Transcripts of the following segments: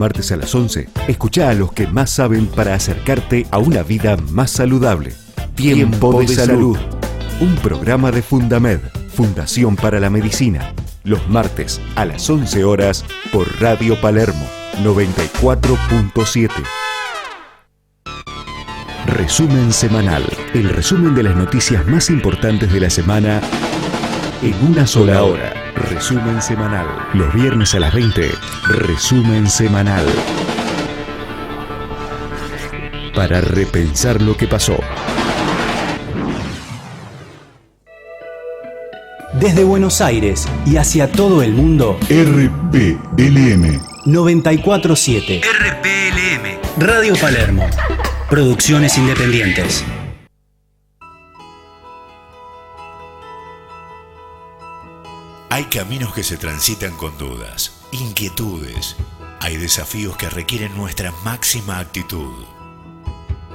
Martes a las 11, escuchá a los que más saben para acercarte a una vida más saludable. Tiempo de Salud. Un programa de Fundamed, Fundación para la Medicina. Los martes a las 11 horas por Radio Palermo 94.7. Resumen semanal. El resumen de las noticias más importantes de la semana en una sola hora. Resumen semanal. Los viernes a las 20. Resumen semanal. Para repensar lo que pasó. Desde Buenos Aires y hacia todo el mundo, RPLM 94.7. RPLM. Radio Palermo. Producciones independientes. Hay caminos que se transitan con dudas, inquietudes. Hay desafíos que requieren nuestra máxima actitud.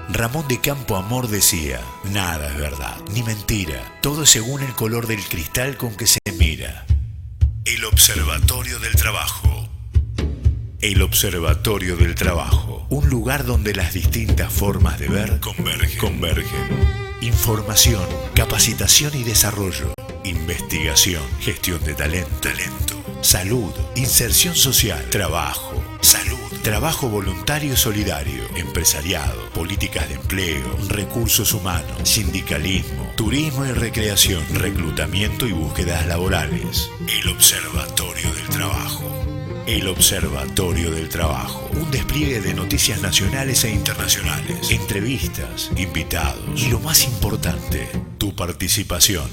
Ramón de Campo Amor decía: nada es verdad, ni mentira, todo es según el color del cristal con que se mira. El Observatorio del Trabajo. El Observatorio del Trabajo, un lugar donde las distintas formas de ver convergen. Información, capacitación y desarrollo, investigación, gestión de talento, salud, inserción social, trabajo, salud, trabajo voluntario y solidario, empresariado, políticas de empleo, recursos humanos, sindicalismo, turismo y recreación, reclutamiento y búsquedas laborales. El Observatorio del Trabajo. El Observatorio del Trabajo, un despliegue de noticias nacionales e internacionales, entrevistas, invitados y lo más importante, tu participación.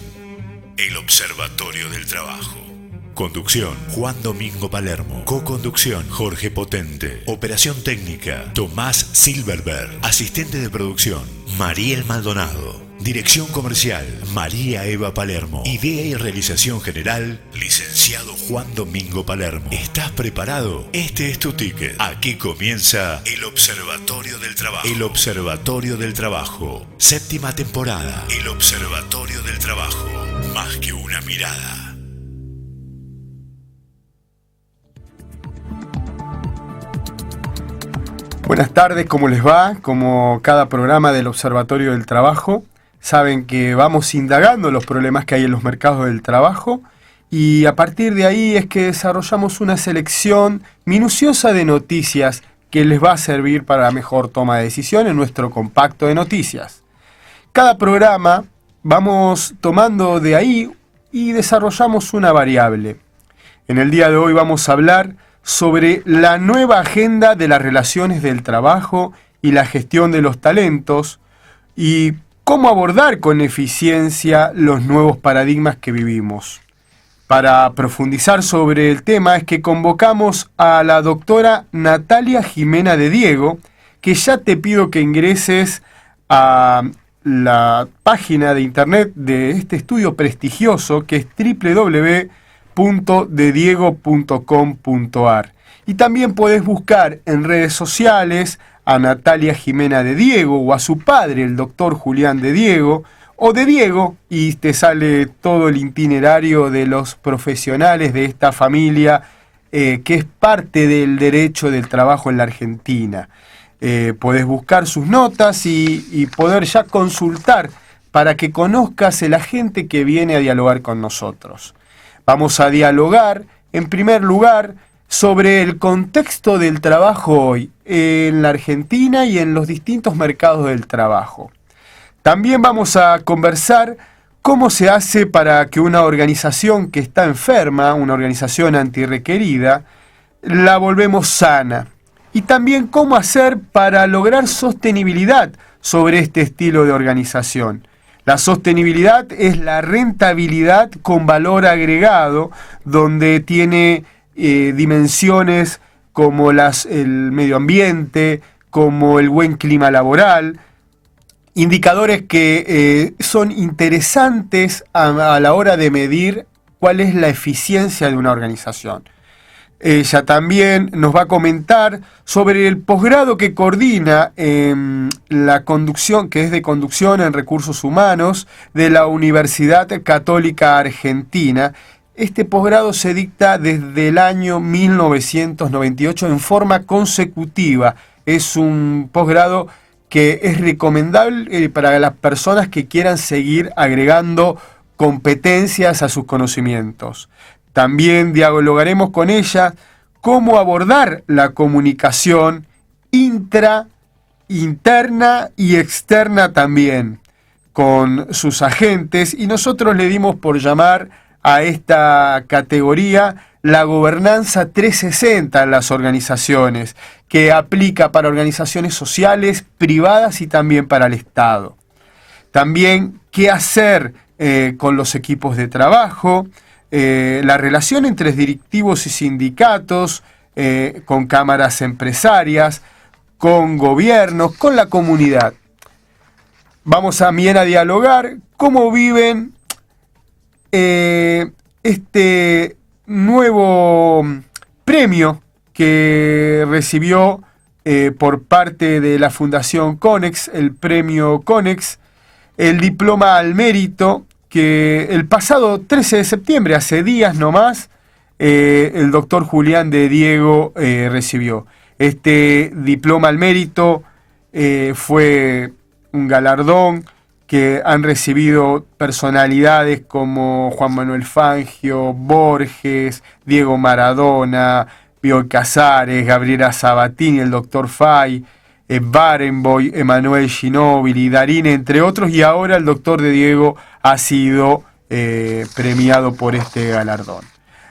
El Observatorio del Trabajo. Conducción: Juan Domingo Palermo. Co-conducción: Jorge Potente. Operación técnica: Tomás Silverberg. Asistente de producción: Mariel Maldonado. Dirección comercial: María Eva Palermo. Idea y realización general: licenciado Juan Domingo Palermo. ¿Estás preparado? Este es tu ticket. Aquí comienza el Observatorio del Trabajo. El Observatorio del Trabajo. 7ª temporada. El Observatorio del Trabajo. Más que una mirada. Buenas tardes, ¿cómo les va? Como cada programa del Observatorio del Trabajo, saben que vamos indagando los problemas que hay en los mercados del trabajo y a partir de ahí es que desarrollamos una selección minuciosa de noticias que les va a servir para la mejor toma de decisión en nuestro compacto de noticias. Cada programa vamos tomando de ahí y desarrollamos una variable. En el día de hoy vamos a hablar sobre la nueva agenda de las relaciones del trabajo y la gestión de los talentos y cómo abordar con eficiencia los nuevos paradigmas que vivimos. Para profundizar sobre el tema es que convocamos a la doctora Natalia Jimena de Diego, que ya te pido que ingreses a la página de internet de este estudio prestigioso que es www.dediego.com.ar. Y también puedes buscar en redes sociales a Natalia Jimena de Diego o a su padre, el doctor Julián de Diego, o de Diego, y te sale todo el itinerario de los profesionales de esta familia que es parte del derecho del trabajo en la Argentina. Podés buscar sus notas y poder ya consultar para que conozcas el agente que viene a dialogar con nosotros. Vamos a dialogar, en primer lugar, sobre el contexto del trabajo hoy en la Argentina y en los distintos mercados del trabajo. También vamos a conversar cómo se hace para que una organización que está enferma, una organización antirrequerida, la volvemos sana. Y también cómo hacer para lograr sostenibilidad sobre este estilo de organización. La sostenibilidad es la rentabilidad con valor agregado, donde tiene dimensiones como el medio ambiente, como el buen clima laboral, indicadores que son interesantes a la hora de medir cuál es la eficiencia de una organización. Ella también nos va a comentar sobre el posgrado que coordina la conducción, que es de conducción en recursos humanos de la Universidad Católica Argentina, Este posgrado se dicta desde el año 1998 en forma consecutiva. Es un posgrado que es recomendable para las personas que quieran seguir agregando competencias a sus conocimientos. También dialogaremos con ella cómo abordar la comunicación interna y externa también con sus agentes, y nosotros le dimos por llamar a esta categoría la gobernanza 360 en las organizaciones, que aplica para organizaciones sociales, privadas y también para el Estado. También qué hacer con los equipos de trabajo, la relación entre directivos y sindicatos, con cámaras empresarias, con gobiernos, con la comunidad. Vamos también a dialogar cómo viven este nuevo premio que recibió por parte de la Fundación Conex, el premio Conex, el diploma al mérito, que el pasado 13 de septiembre, hace días nomás, el doctor Julián de Diego recibió. Este diploma al mérito fue un galardón que han recibido personalidades como Juan Manuel Fangio, Borges, Diego Maradona, Bioy Casares, Gabriela Sabatini, el doctor Fay, Barenboim, Emanuel Ginóbili, Darín, entre otros, y ahora el doctor de Diego ha sido premiado por este galardón.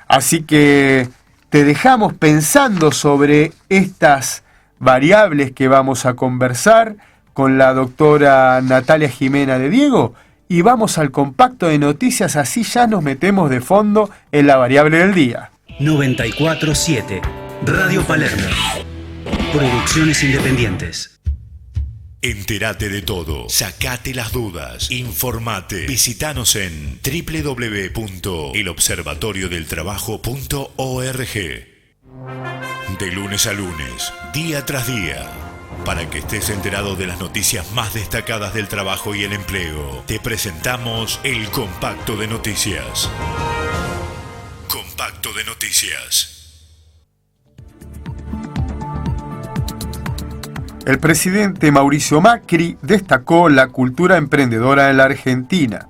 Así que te dejamos pensando sobre estas variables que vamos a conversar con la doctora Natalia Jimena de Diego, y vamos al compacto de noticias, así ya nos metemos de fondo en la variable del día. 94.7 Radio Palermo. Producciones independientes. Entérate de todo, sacate las dudas, informate, visitanos en www.elobservatoriodeltrabajo.org. De lunes a lunes, día tras día, para que estés enterado de las noticias más destacadas del trabajo y el empleo, te presentamos el Compacto de Noticias. Compacto de Noticias. El presidente Mauricio Macri destacó la cultura emprendedora en la Argentina.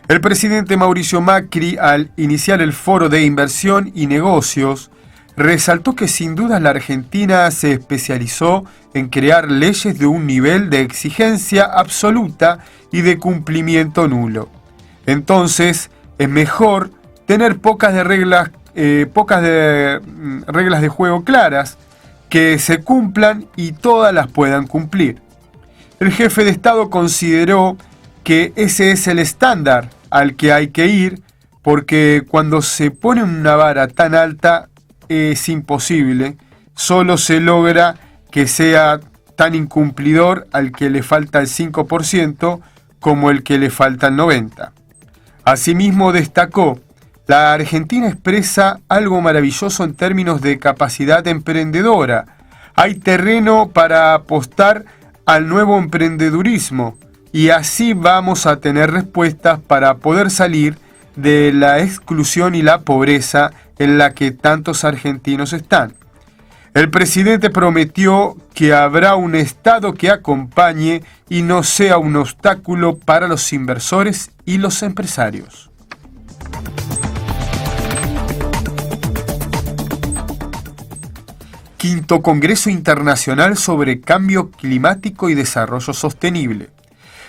El presidente Mauricio Macri, al iniciar el Foro de Inversión y Negocios, resaltó que sin duda la Argentina se especializó en crear leyes de un nivel de exigencia absoluta y de cumplimiento nulo. Entonces, es mejor tener pocas reglas de juego claras, que se cumplan y todas las puedan cumplir. El jefe de Estado consideró que ese es el estándar al que hay que ir, porque cuando se pone una vara tan alta es imposible, solo se logra que sea tan incumplidor al que le falta el 5% como el que le falta el 90%. Asimismo destacó: la Argentina expresa algo maravilloso en términos de capacidad emprendedora. Hay terreno para apostar al nuevo emprendedurismo y así vamos a tener respuestas para poder salir de la exclusión y la pobreza en la que tantos argentinos están. El presidente prometió que habrá un Estado que acompañe y no sea un obstáculo para los inversores y los empresarios. Quinto Congreso Internacional sobre Cambio Climático y Desarrollo Sostenible.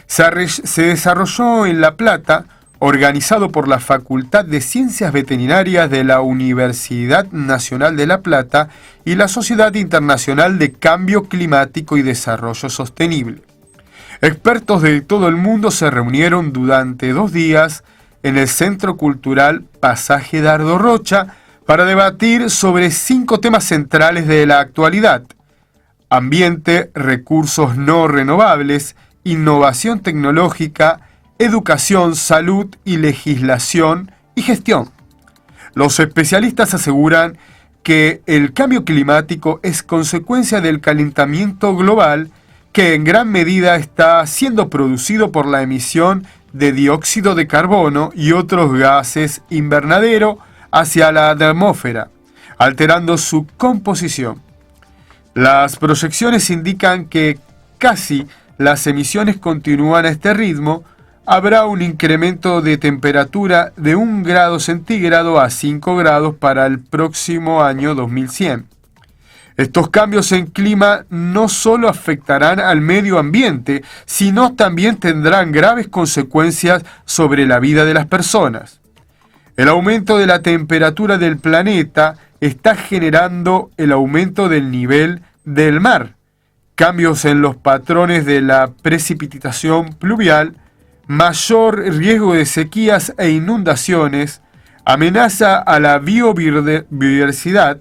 Se desarrolló en La Plata, organizado por la Facultad de Ciencias Veterinarias de la Universidad Nacional de La Plata y la Sociedad Internacional de Cambio Climático y Desarrollo Sostenible. Expertos de todo el mundo se reunieron durante 2 días en el Centro Cultural Pasaje Dardo Rocha para debatir sobre 5 temas centrales de la actualidad: ambiente, recursos no renovables, innovación tecnológica, educación, salud y legislación y gestión. Los especialistas aseguran que el cambio climático es consecuencia del calentamiento global, que en gran medida está siendo producido por la emisión de dióxido de carbono y otros gases invernadero hacia la atmósfera, alterando su composición. Las proyecciones indican que casi las emisiones continúan a este ritmo. Habrá un incremento de temperatura de 1 grado centígrado a 5 grados para el próximo año 2100. Estos cambios en clima no solo afectarán al medio ambiente, sino también tendrán graves consecuencias sobre la vida de las personas. El aumento de la temperatura del planeta está generando el aumento del nivel del mar, cambios en los patrones de la precipitación pluvial, mayor riesgo de sequías e inundaciones, amenaza a la biodiversidad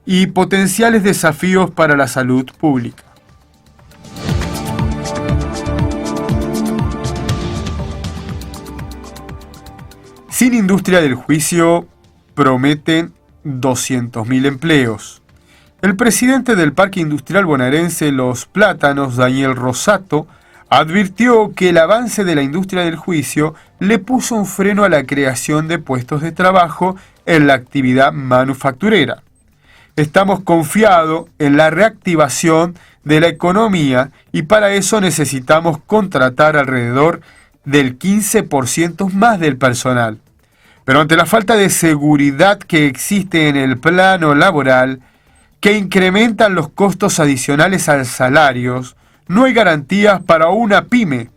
y potenciales desafíos para la salud pública. Sin industria del juicio prometen 200.000 empleos. El presidente del Parque Industrial Bonaerense Los Plátanos, Daniel Rosato, advirtió que el avance de la industria del juicio le puso un freno a la creación de puestos de trabajo en la actividad manufacturera. Estamos confiados en la reactivación de la economía y para eso necesitamos contratar alrededor del 15% más del personal. Pero ante la falta de seguridad que existe en el plano laboral, que incrementan los costos adicionales a los salarios, no hay garantías para una pyme,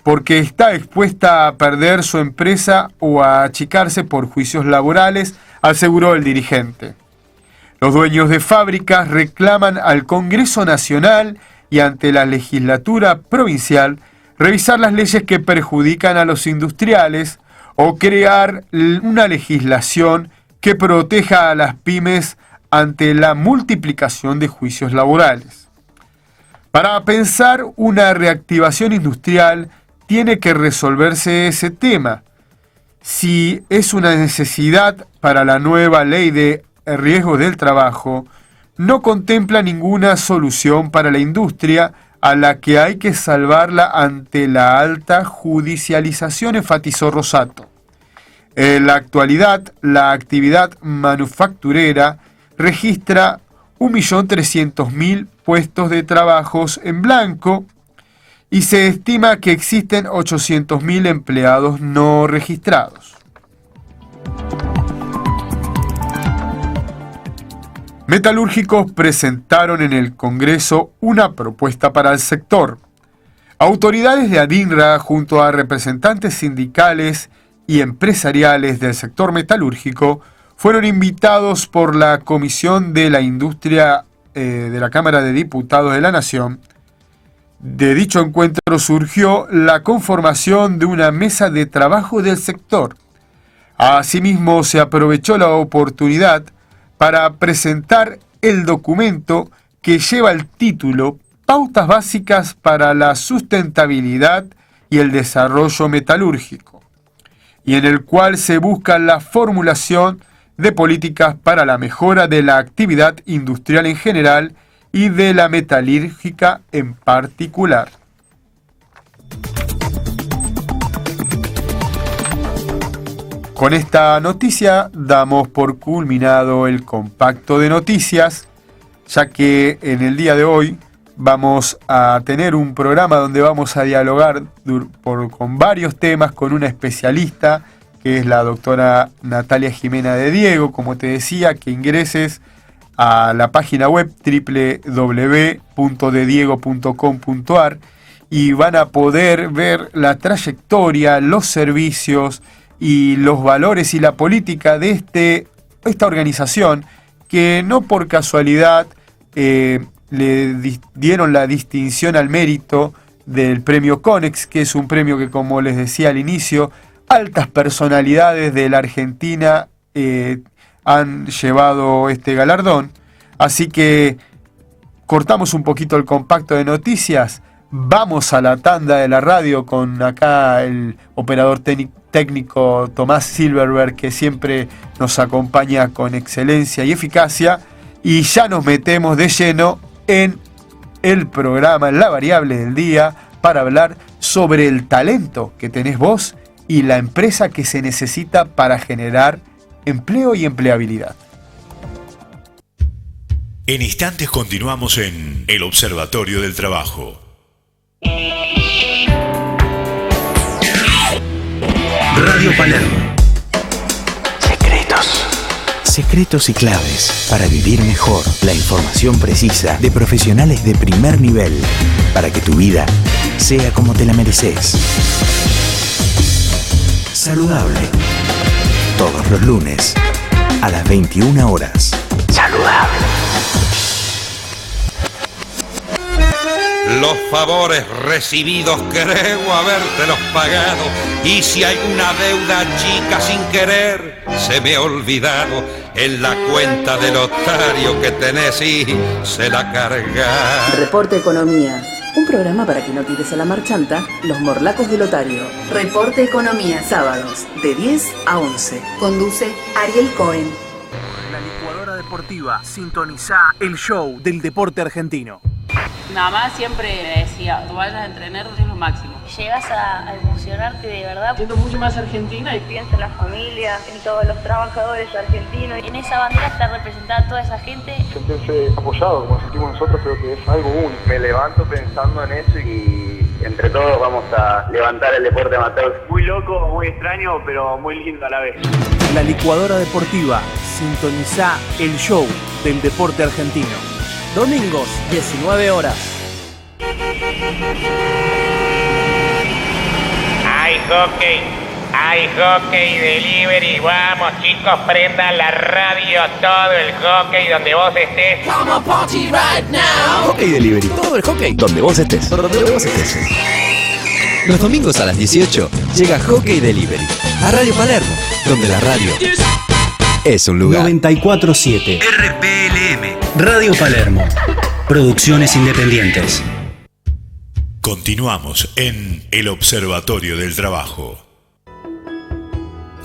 porque está expuesta a perder su empresa o a achicarse por juicios laborales, aseguró el dirigente. Los dueños de fábricas reclaman al Congreso Nacional y ante la legislatura provincial revisar las leyes que perjudican a los industriales o crear una legislación que proteja a las pymes ante la multiplicación de juicios laborales. Para pensar una reactivación industrial tiene que resolverse ese tema. Si es una necesidad para la nueva ley de riesgos del trabajo, no contempla ninguna solución para la industria a la que hay que salvarla ante la alta judicialización, enfatizó Rosato. En la actualidad, la actividad manufacturera registra 1.300.000 puestos de trabajos en blanco y se estima que existen 800.000 empleados no registrados. Metalúrgicos presentaron en el Congreso una propuesta para el sector. Autoridades de ADINRA junto a representantes sindicales y empresariales del sector metalúrgico fueron invitados por la Comisión de la Industria de la Cámara de Diputados de la Nación. De dicho encuentro surgió la conformación de una mesa de trabajo del sector. Asimismo, se aprovechó la oportunidad para presentar el documento que lleva el título Pautas básicas para la sustentabilidad y el desarrollo metalúrgico, y en el cual se busca la formulación de políticas para la mejora de la actividad industrial en general y de la metalúrgica en particular. Con esta noticia damos por culminado el compacto de noticias, ya que en el día de hoy vamos a tener un programa donde vamos a dialogar con varios temas con una especialista, que es la doctora Natalia Jimena de Diego. Como te decía, que ingreses a la página web www.dediego.com.ar y van a poder ver la trayectoria, los servicios y los valores y la política de esta organización, que no por casualidad le dieron la distinción al mérito del premio CONEX, que es un premio que, como les decía al inicio, altas personalidades de la Argentina han llevado este galardón. Así que cortamos un poquito el compacto de noticias, vamos a la tanda de la radio con acá el operador técnico Tomás Silverberg, que siempre nos acompaña con excelencia y eficacia, y ya nos metemos de lleno en el programa La Variable del Día para hablar sobre el talento que tenés vos y la empresa que se necesita para generar empleo y empleabilidad. En instantes continuamos en El Observatorio del Trabajo. Radio Palermo. Secretos y claves para vivir mejor. La información precisa de profesionales de primer nivel para que tu vida sea como te la mereces. Saludable. Todos los lunes a las 21 horas. Saludable. Los favores recibidos creo habértelos pagado, y si hay una deuda chica sin querer se me ha olvidado, en la cuenta del otario que tenés y se la carga. Reporte Economía, un programa para que no tires a la marchanta los morlacos del otario. Reporte Economía, Sábados de 10 a 11. Conduce Ariel Cohen. La licuadora deportiva, sintoniza el show del deporte argentino. Mamá siempre me decía, tú vayas a entrenar, es lo máximo. Llegas a emocionarte de verdad. Siento mucho más argentina y pienso en la familia, en todos los trabajadores argentinos. En esa bandera está representada toda esa gente. Sentirse apoyado, como sentimos nosotros, creo que es algo único. Me levanto pensando en eso y entre todos vamos a levantar el deporte amateur. Muy loco, muy extraño, pero muy lindo a la vez. La licuadora deportiva, sintoniza el show del deporte argentino. Domingos, 19 horas. Hay hockey delivery. Vamos chicos, prendan la radio, todo el hockey donde vos estés. Come on, party right now. Hockey delivery, todo el hockey donde vos estés. Los domingos a las 18 llega Hockey Delivery a Radio Palermo, donde la radio es un lugar. 94.7 RPLM Radio Palermo. Producciones independientes. Continuamos en El Observatorio del Trabajo.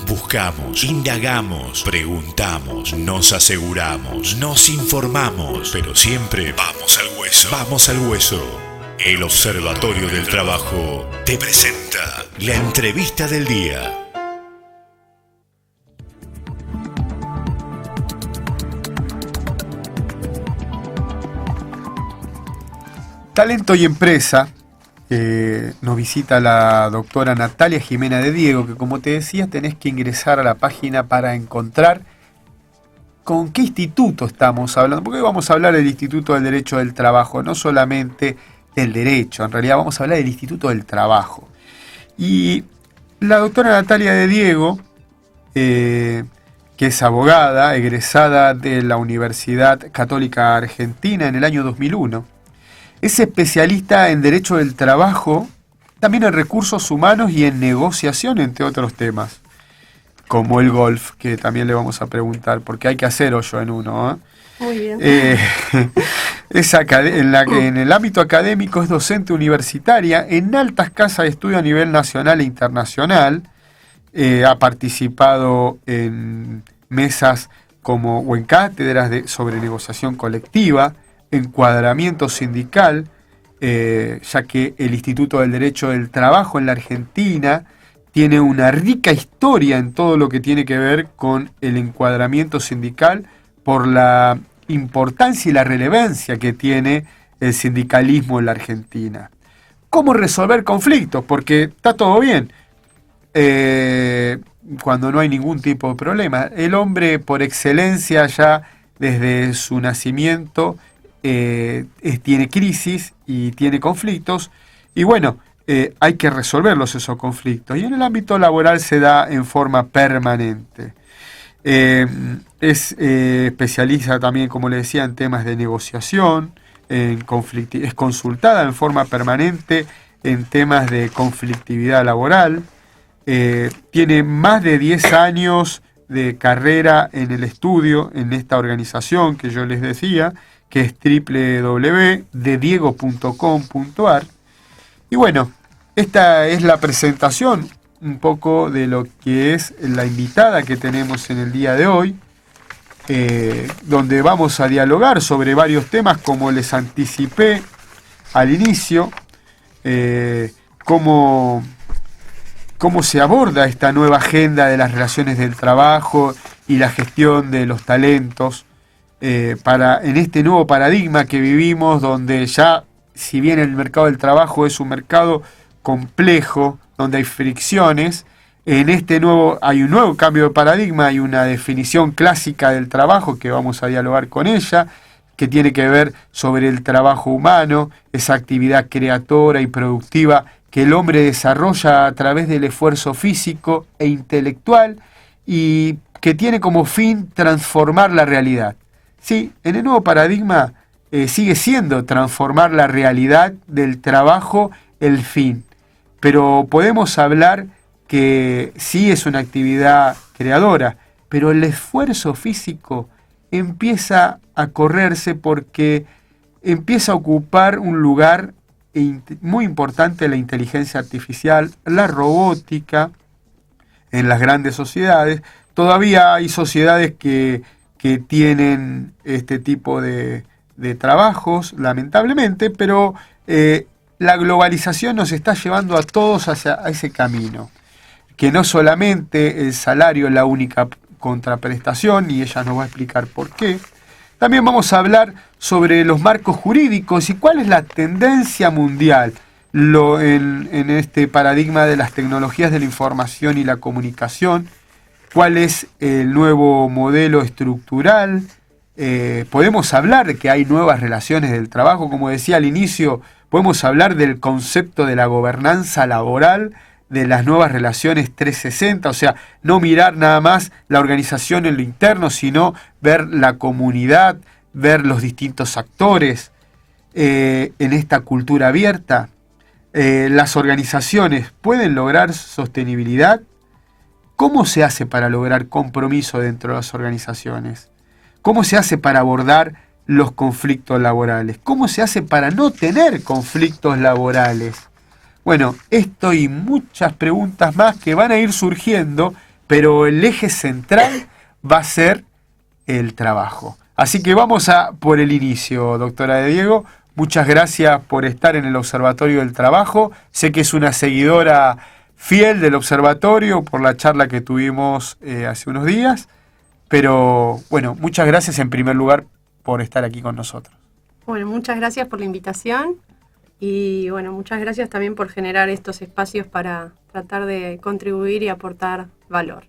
Buscamos, indagamos, preguntamos, nos aseguramos, nos informamos, pero siempre vamos al hueso. Vamos al hueso. El Observatorio del Trabajo te presenta la entrevista del día. Talento y Empresa, nos visita la doctora Natalia Jimena de Diego, que como te decía tenés que ingresar a la página para encontrar con qué instituto estamos hablando, porque hoy vamos a hablar del Instituto del Derecho del Trabajo, no solamente del derecho, en realidad vamos a hablar del Instituto del Trabajo. Y la doctora Natalia de Diego, que es abogada, egresada de la Universidad Católica Argentina en el año 2001, es especialista en Derecho del Trabajo, también en Recursos Humanos y en Negociación, entre otros temas, como el golf, que también le vamos a preguntar, porque hay que hacer hoyo en uno, ¿eh? Muy bien. En el ámbito académico es docente universitaria en altas casas de estudio a nivel nacional e internacional. Ha participado en mesas o en cátedras sobre negociación colectiva, encuadramiento sindical, ya que el Instituto del Derecho del Trabajo en la Argentina tiene una rica historia en todo lo que tiene que ver con el encuadramiento sindical por la importancia y la relevancia que tiene el sindicalismo en la Argentina. ¿Cómo resolver conflictos? Porque está todo bien cuando no hay ningún tipo de problema. El hombre por excelencia ya desde su nacimiento tiene crisis y tiene conflictos, y bueno, hay que resolverlos esos conflictos, y en el ámbito laboral se da en forma permanente. Es especialista también, como le decía, en temas de negociación, es consultada en forma permanente en temas de conflictividad laboral, tiene más de 10 años de carrera en el estudio, en esta organización que yo les decía, que es www.dediego.com.ar. Y bueno, esta es la presentación un poco de lo que es la invitada que tenemos en el día de hoy, donde vamos a dialogar sobre varios temas, como les anticipé al inicio, cómo se aborda esta nueva agenda de las relaciones del trabajo y la gestión de los talentos en este nuevo paradigma que vivimos, donde ya, si bien el mercado del trabajo es un mercado complejo, donde hay fricciones, hay un nuevo cambio de paradigma, hay una definición clásica del trabajo que vamos a dialogar con ella, que tiene que ver sobre el trabajo humano, esa actividad creadora y productiva que el hombre desarrolla a través del esfuerzo físico e intelectual y que tiene como fin transformar la realidad. Sí, en el nuevo paradigma sigue siendo transformar la realidad del trabajo el fin, pero podemos hablar que sí es una actividad creadora, pero el esfuerzo físico empieza a correrse porque empieza a ocupar un lugar muy importante la inteligencia artificial, la robótica en las grandes sociedades. Todavía hay sociedades que tienen este tipo de trabajos, lamentablemente, pero la globalización nos está llevando a todos hacia ese camino, que no solamente el salario es la única contraprestación, y ella nos va a explicar por qué. También vamos a hablar sobre los marcos jurídicos y cuál es la tendencia mundial en este paradigma de las tecnologías de la información y la comunicación, cuál es el nuevo modelo estructural. Podemos hablar de que hay nuevas relaciones del trabajo, como decía al inicio, podemos hablar del concepto de la gobernanza laboral, de las nuevas relaciones 360, o sea, no mirar nada más la organización en lo interno, sino ver la comunidad, ver los distintos actores en esta cultura abierta. Las organizaciones pueden lograr sostenibilidad. ¿Cómo se hace para lograr compromiso dentro de las organizaciones? ¿Cómo se hace para abordar los conflictos laborales? ¿Cómo se hace para no tener conflictos laborales? Bueno, esto y muchas preguntas más que van a ir surgiendo, pero el eje central va a ser el trabajo. Así que vamos por el inicio, doctora de Diego. Muchas gracias por estar en el Observatorio del Trabajo. Sé que es una seguidora fiel del Observatorio por la charla que tuvimos hace unos días. Pero bueno, muchas gracias en primer lugar por estar aquí con nosotros. Bueno, muchas gracias por la invitación. Y bueno, muchas gracias también por generar estos espacios para tratar de contribuir y aportar valor.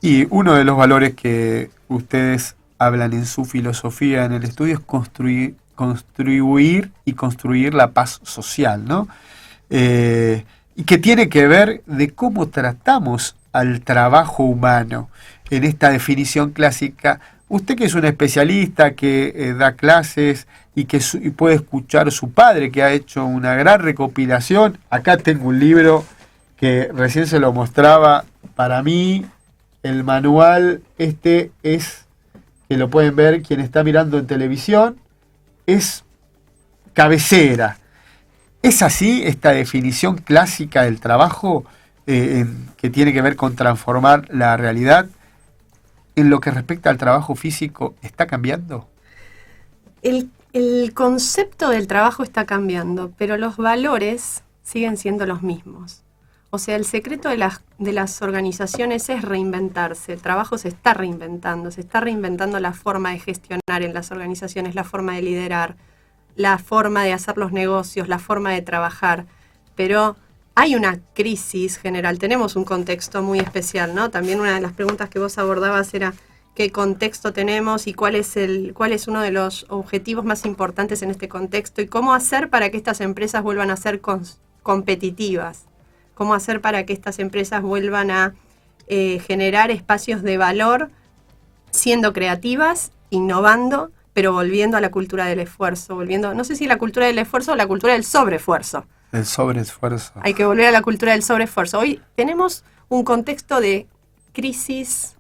Y uno de los valores que ustedes hablan en su filosofía en el estudio es contribuir y construir la paz social, ¿no? Y que tiene que ver de cómo tratamos al trabajo humano. En esta definición clásica, usted que es un especialista, que da clases y puede escuchar a su padre, que ha hecho una gran recopilación. Acá tengo un libro que recién se lo mostraba. Para mí, el manual que lo pueden ver quien está mirando en televisión, es cabecera. ¿Es así esta definición clásica del trabajo que tiene que ver con transformar la realidad? En lo que respecta al trabajo físico, ¿está cambiando? El concepto del trabajo está cambiando, pero los valores siguen siendo los mismos. O sea, el secreto de las organizaciones es reinventarse. El trabajo se está reinventando la forma de gestionar en las organizaciones, la forma de liderar, la forma de hacer los negocios, la forma de trabajar. Pero hay una crisis general, tenemos un contexto muy especial, ¿no? También una de las preguntas que vos abordabas era qué contexto tenemos y cuál es uno de los objetivos más importantes en este contexto y cómo hacer para que estas empresas vuelvan a ser competitivas, cómo hacer para que estas empresas vuelvan a generar espacios de valor siendo creativas, innovando, pero volviendo a la cultura del esfuerzo, no sé si la cultura del esfuerzo o la cultura del sobreesfuerzo. El sobreesfuerzo. Hay que volver a la cultura del sobreesfuerzo. Hoy tenemos un contexto de crisis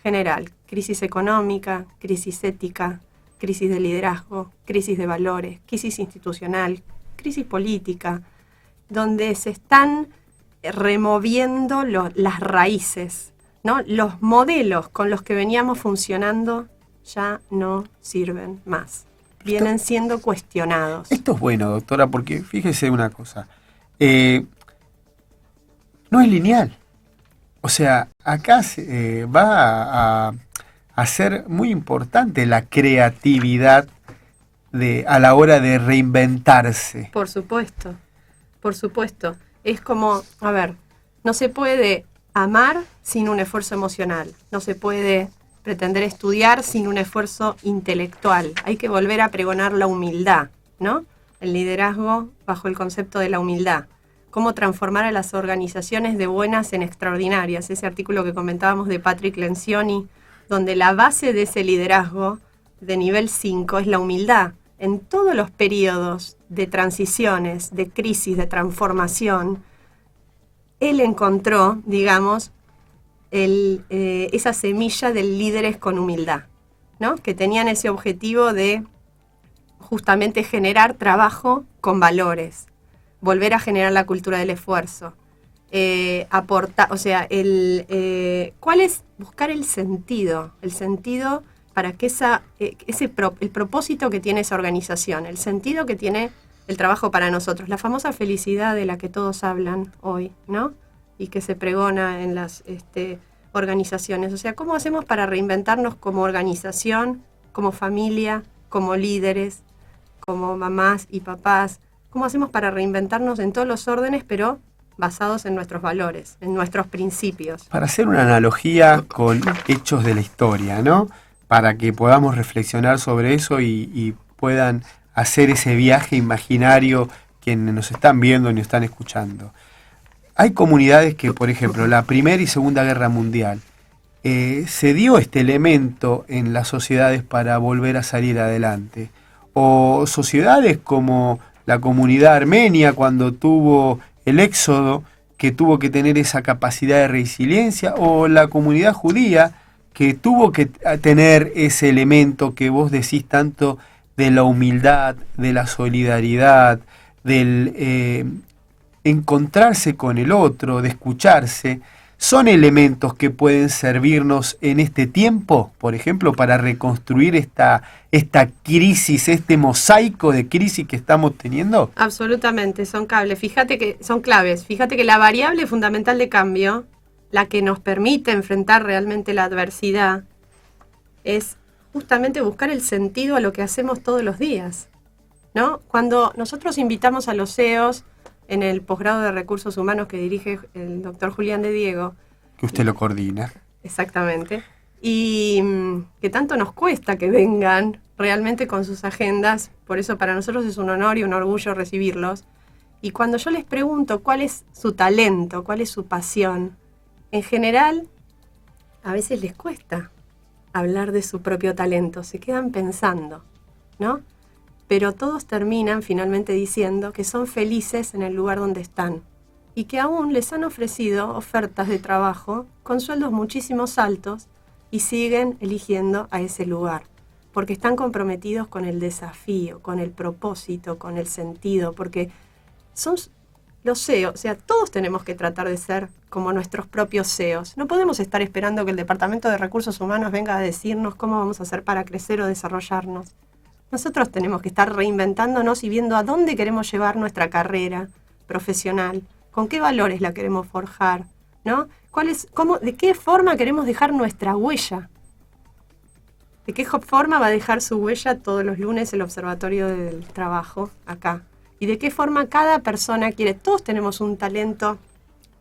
general, crisis económica, crisis ética, crisis de liderazgo, crisis de valores, crisis institucional, crisis política, donde se están removiendo las raíces, ¿no? Los modelos con los que veníamos funcionando ya no sirven más. Vienen siendo cuestionados. Esto es bueno, doctora, porque fíjese una cosa. no es lineal. O sea, acá va a ser muy importante la creatividad a la hora de reinventarse. Por supuesto. Es como, a ver, no se puede amar sin un esfuerzo emocional, no se puede pretender estudiar sin un esfuerzo intelectual. Hay que volver a pregonar la humildad, ¿no? El liderazgo bajo el concepto de la humildad. Cómo transformar a las organizaciones de buenas en extraordinarias. Ese artículo que comentábamos de Patrick Lencioni, donde la base de ese liderazgo de nivel 5 es la humildad. En todos los periodos de transiciones, de crisis, de transformación, él encontró, digamos, esa semilla de líderes con humildad, ¿no? Que tenían ese objetivo de justamente generar trabajo con valores, volver a generar la cultura del esfuerzo, aportar, o sea, ¿cuál es? Buscar el sentido para que el propósito que tiene esa organización, el sentido que tiene el trabajo para nosotros, la famosa felicidad de la que todos hablan hoy, ¿no? Y que se pregona en las organizaciones. O sea, ¿cómo hacemos para reinventarnos como organización, como familia, como líderes, como mamás y papás? ¿Cómo hacemos para reinventarnos en todos los órdenes, pero basados en nuestros valores, en nuestros principios? Para hacer una analogía con hechos de la historia, ¿no? Para que podamos reflexionar sobre eso y puedan hacer ese viaje imaginario quienes nos están viendo y nos están escuchando. Hay comunidades que, por ejemplo, la Primera y Segunda Guerra Mundial, se dio este elemento en las sociedades para volver a salir adelante. O sociedades como la comunidad armenia, cuando tuvo el éxodo, que tuvo que tener esa capacidad de resiliencia, o la comunidad judía, que tuvo que tener ese elemento que vos decís tanto de la humildad, de la solidaridad, del encontrarse con el otro, de escucharse. Son elementos que pueden servirnos en este tiempo, por ejemplo, para reconstruir esta crisis, este mosaico de crisis que estamos teniendo. Absolutamente, son claves. Fíjate que la variable fundamental de cambio, la que nos permite enfrentar realmente la adversidad, es justamente buscar el sentido a lo que hacemos todos los días, ¿no? Cuando nosotros invitamos a los CEOs en el posgrado de Recursos Humanos que dirige el doctor Julián de Diego. Que usted lo coordina. Exactamente. Y que tanto nos cuesta que vengan realmente con sus agendas, por eso para nosotros es un honor y un orgullo recibirlos. Y cuando yo les pregunto cuál es su talento, cuál es su pasión, en general a veces les cuesta hablar de su propio talento, se quedan pensando, ¿no? Pero todos terminan finalmente diciendo que son felices en el lugar donde están y que aún les han ofrecido ofertas de trabajo con sueldos muchísimo altos y siguen eligiendo a ese lugar, porque están comprometidos con el desafío, con el propósito, con el sentido, porque son los CEOs, o sea, todos tenemos que tratar de ser como nuestros propios CEOs. No podemos estar esperando que el Departamento de Recursos Humanos venga a decirnos cómo vamos a hacer para crecer o desarrollarnos. Nosotros tenemos que estar reinventándonos y viendo a dónde queremos llevar nuestra carrera profesional, con qué valores la queremos forjar, ¿no? ¿De qué forma queremos dejar nuestra huella? ¿De qué forma va a dejar su huella todos los lunes el Observatorio del Trabajo acá? ¿Y de qué forma cada persona quiere? Todos tenemos un talento.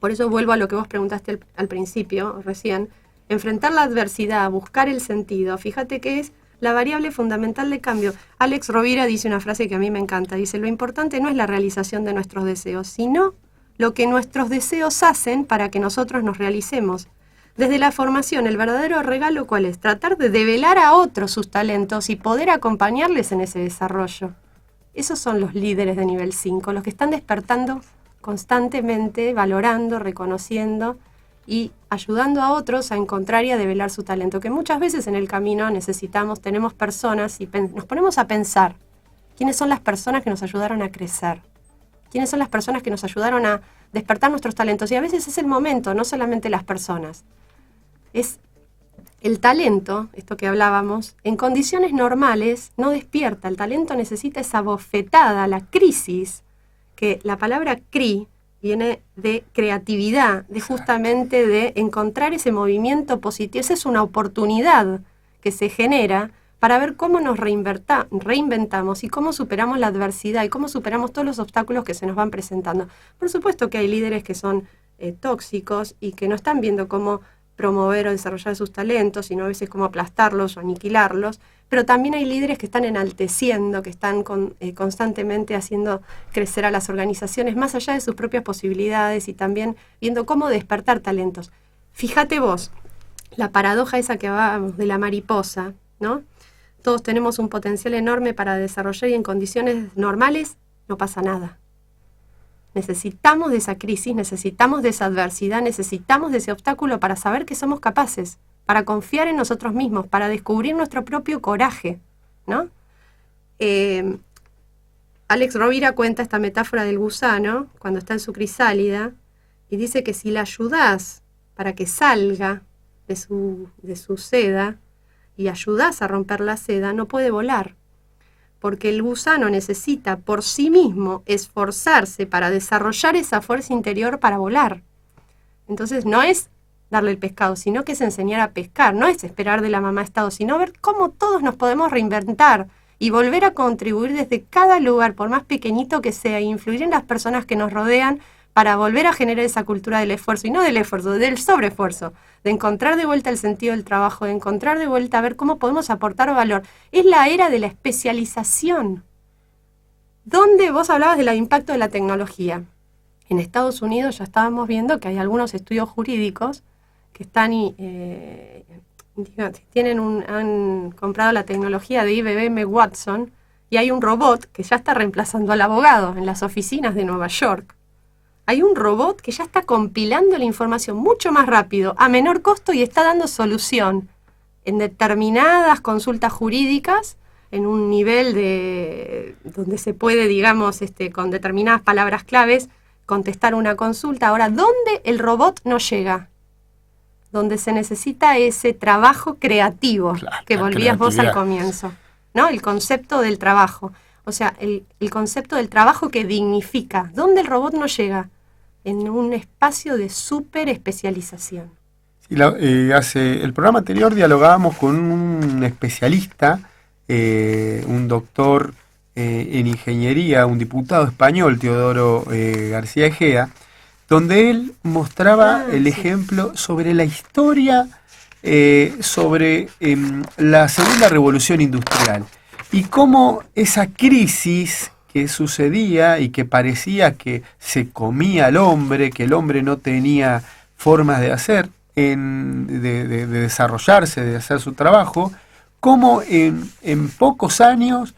Por eso vuelvo a lo que vos preguntaste al principio, recién. Enfrentar la adversidad, buscar el sentido. Fíjate que es la variable fundamental de cambio. Alex Rovira dice una frase que a mí me encanta. Dice, lo importante no es la realización de nuestros deseos, sino lo que nuestros deseos hacen para que nosotros nos realicemos. Desde la formación, el verdadero regalo, ¿cuál es? Tratar de develar a otros sus talentos y poder acompañarles en ese desarrollo. Esos son los líderes de nivel 5, los que están despertando constantemente, valorando, reconociendo y ayudando a otros a encontrar y a develar su talento, que muchas veces en el camino tenemos personas y nos ponemos a pensar quiénes son las personas que nos ayudaron a crecer, quiénes son las personas que nos ayudaron a despertar nuestros talentos, y a veces es el momento, no solamente las personas. Es el talento, esto que hablábamos, en condiciones normales no despierta, el talento necesita esa bofetada, la crisis, que la palabra CRI viene de creatividad, de justamente de encontrar ese movimiento positivo. Esa es una oportunidad que se genera para ver cómo nos reinventamos y cómo superamos la adversidad y cómo superamos todos los obstáculos que se nos van presentando. Por supuesto que hay líderes que son tóxicos y que no están viendo cómo promover o desarrollar sus talentos, sino a veces cómo aplastarlos o aniquilarlos, pero también hay líderes que están enalteciendo, que están constantemente haciendo crecer a las organizaciones más allá de sus propias posibilidades y también viendo cómo despertar talentos. Fíjate vos, la paradoja esa que hablábamos de la mariposa, ¿no? Todos tenemos un potencial enorme para desarrollar y en condiciones normales no pasa nada. Necesitamos de esa crisis, necesitamos de esa adversidad, necesitamos de ese obstáculo para saber que somos capaces, para confiar en nosotros mismos, para descubrir nuestro propio coraje, ¿no? Alex Rovira cuenta esta metáfora del gusano cuando está en su crisálida y dice que si la ayudás para que salga de su seda y ayudás a romper la seda, no puede volar. Porque el gusano necesita por sí mismo esforzarse para desarrollar esa fuerza interior para volar. Entonces no es darle el pescado, sino que es enseñar a pescar, no es esperar de la mamá estado, sino ver cómo todos nos podemos reinventar y volver a contribuir desde cada lugar, por más pequeñito que sea, e influir en las personas que nos rodean para volver a generar esa cultura del esfuerzo, y no del esfuerzo, del sobreesfuerzo, de encontrar de vuelta el sentido del trabajo, de encontrar de vuelta a ver cómo podemos aportar valor. Es la era de la especialización. ¿Dónde vos hablabas del impacto de la tecnología? En Estados Unidos ya estábamos viendo que hay algunos estudios jurídicos que están han comprado la tecnología de IBM Watson y hay un robot que ya está reemplazando al abogado en las oficinas de Nueva York. Hay un robot que ya está compilando la información mucho más rápido, a menor costo, y está dando solución en determinadas consultas jurídicas, en un nivel donde se puede, digamos, con determinadas palabras claves, contestar una consulta. Ahora, ¿dónde el robot no llega? Donde se necesita ese trabajo creativo, que volvías vos al comienzo, ¿no? El concepto del trabajo. O sea, el concepto del trabajo que dignifica. ¿Dónde el robot no llega? En un espacio de súper especialización. Sí, el programa anterior dialogábamos con un especialista, un doctor en ingeniería, un diputado español, Teodoro García Egea, donde él mostraba el ejemplo sobre la historia, sobre la segunda revolución industrial y cómo esa crisis que sucedía y que parecía que se comía al hombre, que el hombre no tenía formas de hacer, de desarrollarse, de hacer su trabajo, cómo en pocos años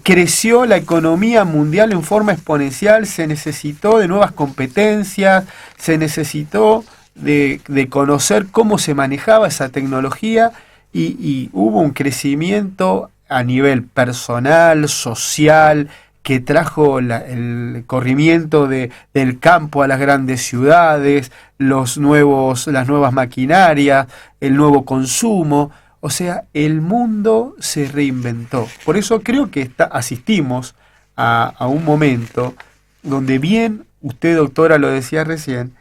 creció la economía mundial en forma exponencial, se necesitó de nuevas competencias, se necesitó de conocer cómo se manejaba esa tecnología y hubo un crecimiento a nivel personal, social, que trajo el corrimiento del campo a las grandes ciudades, las nuevas maquinarias, el nuevo consumo. O sea, el mundo se reinventó. Por eso creo que asistimos a un momento donde, bien, usted, doctora, lo decía recién,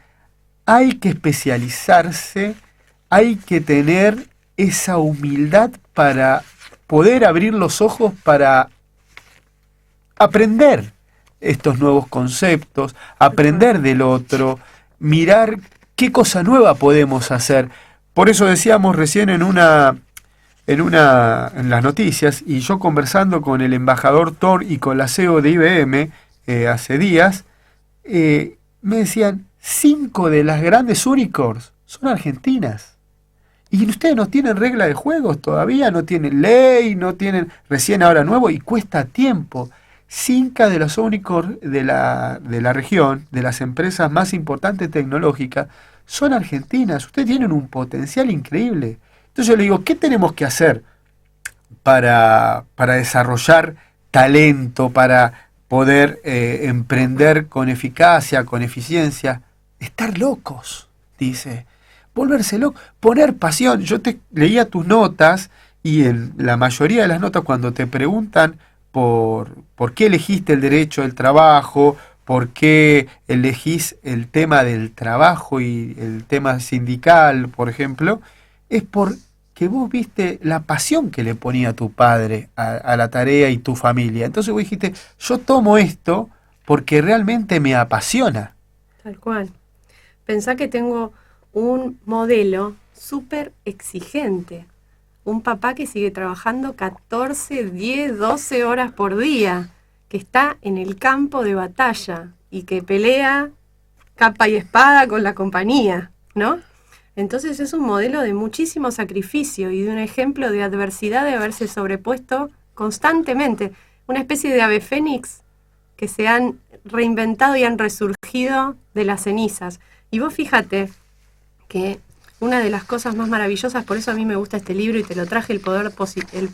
hay que especializarse, hay que tener esa humildad para poder abrir los ojos para aprender estos nuevos conceptos, aprender del otro, mirar qué cosa nueva podemos hacer. Por eso decíamos recién en las noticias, y yo conversando con el embajador Thor y con la CEO de IBM hace días, me decían, 5 de las grandes unicorns son argentinas. Y ustedes no tienen regla de juegos todavía, no tienen ley, no tienen recién ahora nuevo, y cuesta tiempo. 5 de los unicorns de la región, de las empresas más importantes tecnológicas, son argentinas. Ustedes tienen un potencial increíble. Entonces yo le digo, ¿qué tenemos que hacer para desarrollar talento, para poder emprender con eficacia, con eficiencia? Estar locos, dice. Volverse loco, poner pasión. Yo te leía tus notas y en la mayoría de las notas cuando te preguntan por qué elegiste el derecho del trabajo, por qué elegís el tema del trabajo y el tema sindical, por ejemplo, es porque vos viste la pasión que le ponía tu padre a la tarea y tu familia. Entonces vos dijiste, yo tomo esto porque realmente me apasiona. Tal cual. Pensá que tengo un modelo súper exigente. Un papá que sigue trabajando 14, 10, 12 horas por día, que está en el campo de batalla y que pelea capa y espada con la compañía, ¿no? Entonces es un modelo de muchísimo sacrificio y de un ejemplo de adversidad de haberse sobrepuesto constantemente. Una especie de ave fénix que se han reinventado y han resurgido de las cenizas. Y vos fíjate que una de las cosas más maravillosas, por eso a mí me gusta este libro y te lo traje, el poder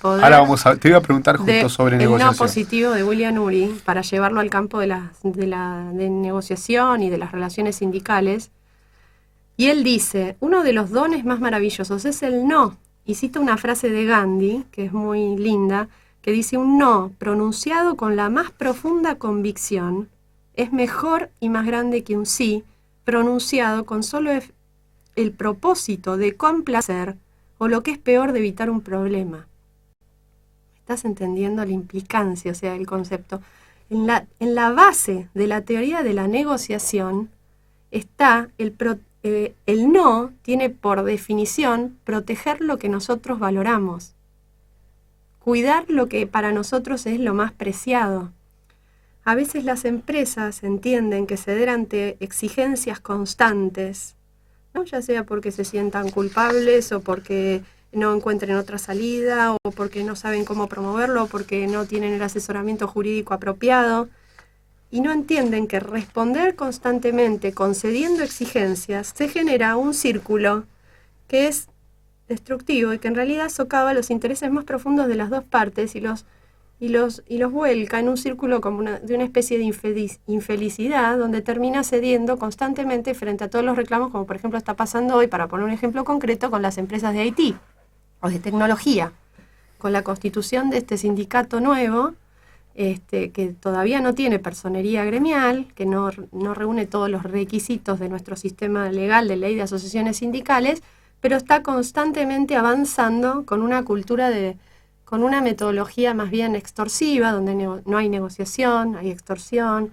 Ahora te iba a preguntar justo sobre negociación. El no positivo de William Ury, para llevarlo al campo de negociación y de las relaciones sindicales. Y él dice, uno de los dones más maravillosos es el no. Y cita una frase de Gandhi, que es muy linda, que dice, un no pronunciado con la más profunda convicción es mejor y más grande que un sí pronunciado con solo el propósito de complacer o, lo que es peor, de evitar un problema. ¿Estás entendiendo la implicancia, o sea, el concepto? En la base de la teoría de la negociación está el no tiene por definición proteger lo que nosotros valoramos, cuidar lo que para nosotros es lo más preciado. A veces las empresas entienden que ceder ante exigencias constantes, ¿no? Ya sea porque se sientan culpables o porque no encuentren otra salida o porque no saben cómo promoverlo o porque no tienen el asesoramiento jurídico apropiado, y no entienden que responder constantemente concediendo exigencias se genera un círculo que es destructivo y que en realidad socava los intereses más profundos de las dos partes y los vuelca en un círculo como de una especie de infelicidad, donde termina cediendo constantemente frente a todos los reclamos, como por ejemplo está pasando hoy, para poner un ejemplo concreto, con las empresas de IT o de tecnología, con la constitución de este sindicato nuevo, que todavía no tiene personería gremial, que no reúne todos los requisitos de nuestro sistema legal de ley de asociaciones sindicales, pero está constantemente avanzando con una cultura con una metodología más bien extorsiva, donde no hay negociación, hay extorsión,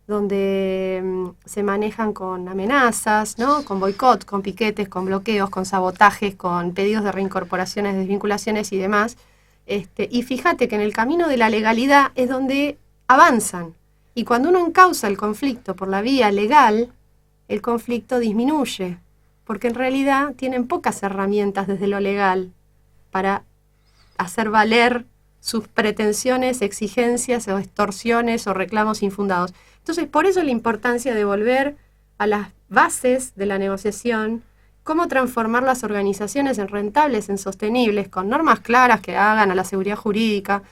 donde se manejan con amenazas, ¿no? Con boicot, con piquetes, con bloqueos, con sabotajes, con pedidos de reincorporaciones, desvinculaciones y demás. Y fíjate que en el camino de la legalidad es donde avanzan. Y cuando uno encausa el conflicto por la vía legal, el conflicto disminuye, porque en realidad tienen pocas herramientas desde lo legal para hacer valer sus pretensiones, exigencias o extorsiones o reclamos infundados. Entonces, por eso la importancia de volver a las bases de la negociación, cómo transformar las organizaciones en rentables, en sostenibles, con normas claras que hagan a la seguridad jurídica,